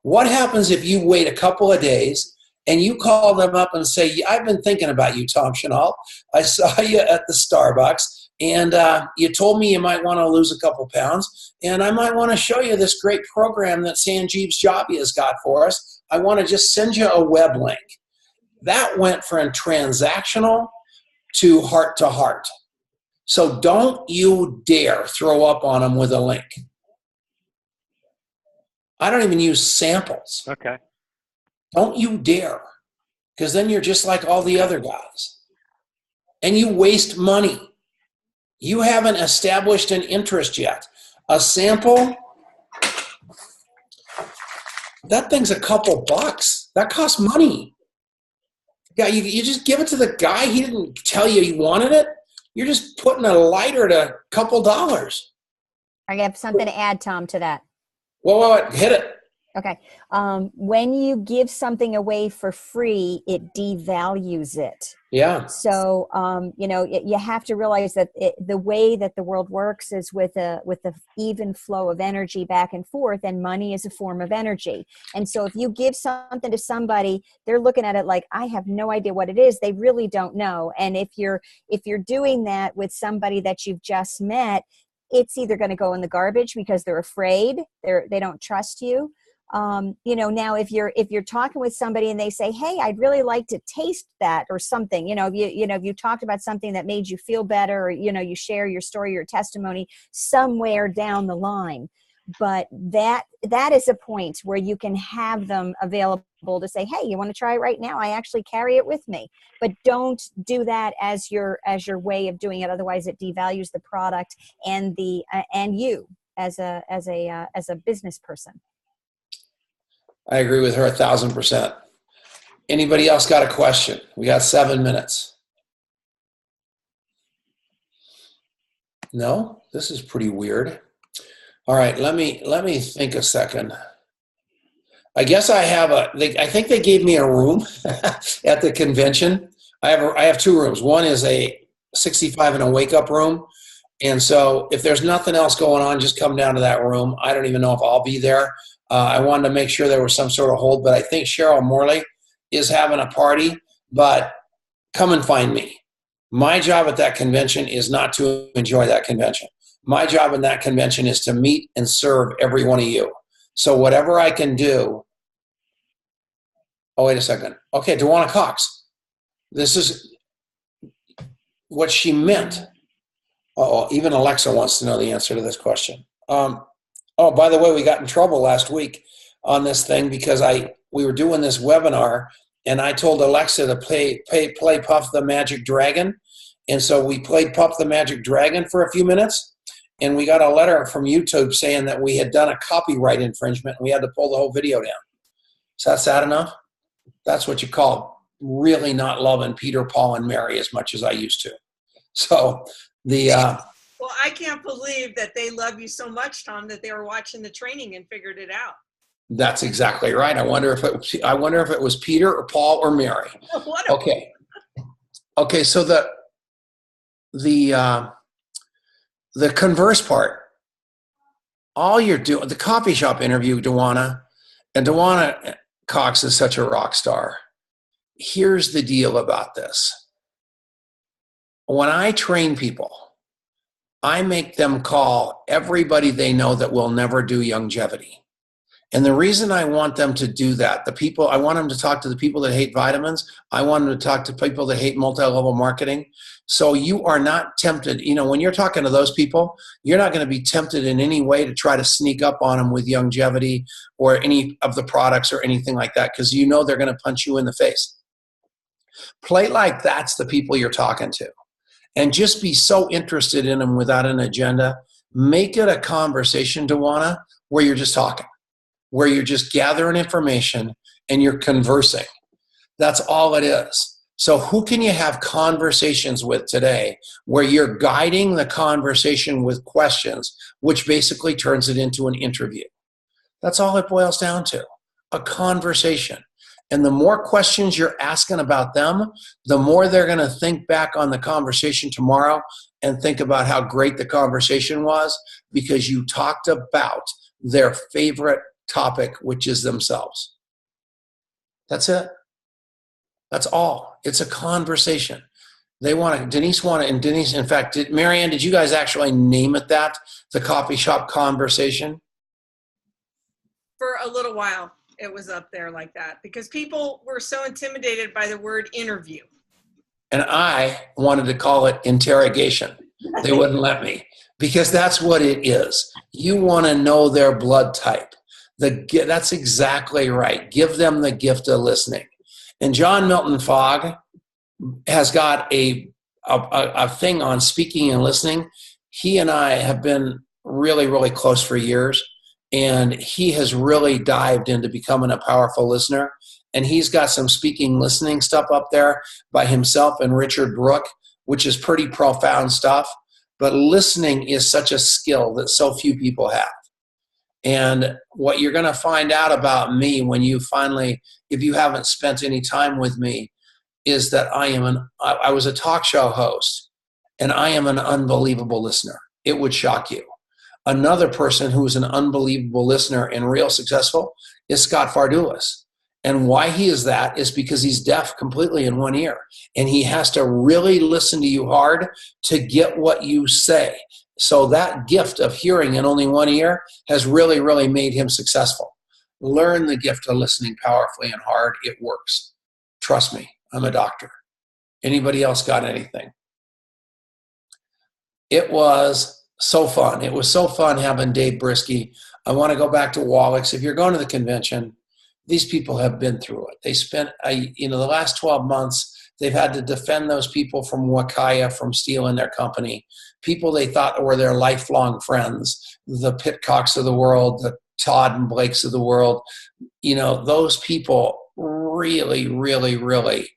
What happens if you wait a couple of days and you call them up and say, I've been thinking about you, Tom Chenault. I saw you at the Starbucks, and you told me you might want to lose a couple pounds, and I might want to show you this great program that Sanjeev Jabi has got for us. I want to just send you a web link. That went from transactional to heart. So don't you dare throw up on them with a link. I don't even use samples. Okay. Don't you dare, because then you're just like all the other guys. And you waste money. You haven't established an interest yet. A sample, that thing's a couple bucks. That costs money. Yeah, you just give it to the guy. He didn't tell you he wanted it. You're just putting a lighter to a couple dollars. I have something to add, Tom, to that. Well, hit it. Okay. When you give something away for free, it devalues it. Yeah. So, you have to realize that the way that the world works is with a even flow of energy back and forth, and money is a form of energy. And so if you give something to somebody, they're looking at it like, I have no idea what it is. They really don't know. And if you're doing that with somebody that you've just met, it's either going to go in the garbage because they're afraid, they don't trust you. Now if you're talking with somebody and they say, hey, I'd really like to taste that or something, if you talked about something that made you feel better, or, you share your story, your testimony somewhere down the line. But that is a point where you can have them available to say, hey, you want to try it right now? I actually carry it with me. But don't do that as your way of doing it. Otherwise it devalues the product and and you as a business person. I agree with her 1,000%. Anybody else got a question? We got 7 minutes. No? This is pretty weird. All right, let me think a second. I guess I have I think they gave me a room at the convention. I have 2 rooms. One is a 65 and a wake up room. And so if there's nothing else going on, just come down to that room. I don't even know if I'll be there. I wanted to make sure there was some sort of hold, but I think Cheryl Morley is having a party, but come and find me. My job at that convention is not to enjoy that convention. My job in that convention is to meet and serve every one of you. So whatever I can do. Oh, wait a second. Okay, Dewana Cox. This is what she meant. Oh, even Alexa wants to know the answer to this question. Oh, by the way, we got in trouble last week on this thing because we were doing this webinar and I told Alexa to play Puff the Magic Dragon. And so we played Puff the Magic Dragon for a few minutes and we got a letter from YouTube saying that we had done a copyright infringement and we had to pull the whole video down. Is that sad enough? That's what you call really not loving Peter, Paul, and Mary as much as I used to. So well, I can't believe that they love you so much, Tom, that they were watching the training and figured it out. That's exactly right. I wonder if it was Peter or Paul or Mary. Okay. So the converse part, all you're doing, the coffee shop interview, Dewana Cox is such a rock star. Here's the deal about this. When I train people, I make them call everybody they know that will never do Youngevity. And the reason I want them to do that, I want them to talk to the people that hate vitamins. I want them to talk to people that hate multi-level marketing. So you are not tempted, when you're talking to those people, you're not going to be tempted in any way to try to sneak up on them with Youngevity or any of the products or anything like that, because you know they're going to punch you in the face. Play like that's the people you're talking to. And just be so interested in them without an agenda. Make it a conversation, Dewana, where you're just talking, where you're just gathering information and you're conversing. That's all it is. So who can you have conversations with today where you're guiding the conversation with questions, which basically turns it into an interview? That's all it boils down to, a conversation. And the more questions you're asking about them, the more they're going to think back on the conversation tomorrow and think about how great the conversation was because you talked about their favorite topic, which is themselves. That's it. That's all. It's a conversation. Denise, in fact, Marianne, did you guys actually name it that? The coffee shop conversation? For a little while. It was up there like that because people were so intimidated by the word interview. And I wanted to call it interrogation. They wouldn't let me because that's what it is. You want to know their blood type. That's exactly right. Give them the gift of listening. And John Milton Fogg has got a thing on speaking and listening. He and I have been really, really close for years. And he has really dived into becoming a powerful listener. And he's got some speaking, listening stuff up there by himself and Richard Brooke, which is pretty profound stuff. But listening is such a skill that so few people have. And what you're going to find out about me when you finally, if you haven't spent any time with me, is that I was a talk show host, and I am an unbelievable listener. It would shock you. Another person who is an unbelievable listener and real successful is Scott Fardulis. And why he is that is because he's deaf completely in one ear. And he has to really listen to you hard to get what you say. So that gift of hearing in only one ear has really, really made him successful. Learn the gift of listening powerfully and hard. It works. Trust me, I'm a doctor. Anybody else got anything? It was so fun. It was so fun having Dave Brisky. I want to go back to Wallach's. If you're going to the convention, these people have been through it. They spent, the last 12 months, they've had to defend those people from Wakaya from stealing their company. People they thought were their lifelong friends, the Pitcocks of the world, the Todd and Blakes of the world. Those people really, really, really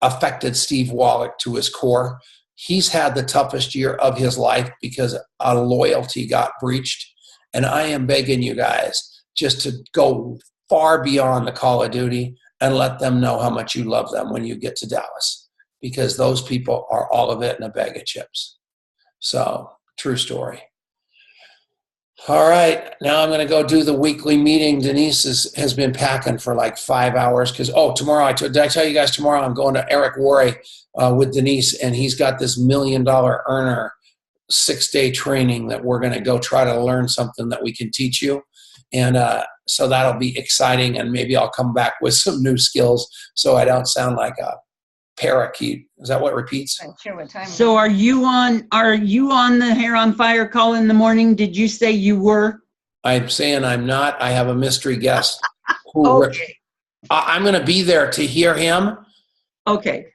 affected Steve Wallach to his core. He's had the toughest year of his life because a loyalty got breached. And I am begging you guys just to go far beyond the call of duty, and let them know how much you love them when you get to Dallas, because those people are all of it in a bag of chips. So, true story. All right, now I'm going to go do the weekly meeting. Denise has been packing for like 5 hours because, tomorrow, did I tell you guys tomorrow I'm going to Eric Worre with Denise, and he's got this $1 million earner 6-day training that we're going to go try to learn something that we can teach you. And so that'll be exciting, and maybe I'll come back with some new skills so I don't sound like a parakeet. Is that what repeats? So are you on the Hair on Fire call in the morning? Did you say you were? I'm saying I'm not. I have a mystery guest. Okay. I'm going to be there to hear him. Okay.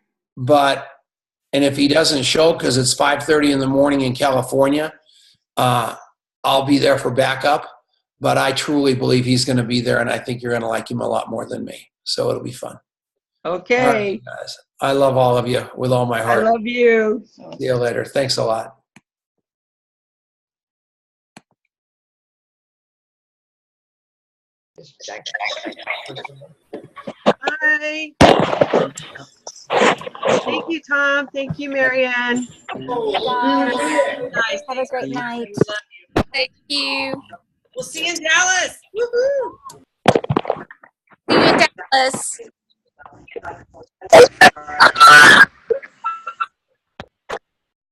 And if he doesn't show because it's 5:30 in the morning in California, I'll be there for backup. But I truly believe he's going to be there, and I think you're going to like him a lot more than me. So it'll be fun. Okay. All right, guys. I love all of you with all my heart. I love you. See you later. Thanks a lot. Bye. Thank you, Tom. Thank you, Marianne. Guys, have a great night. Thank you. We'll see you in Dallas. Woohoo! See you in Dallas.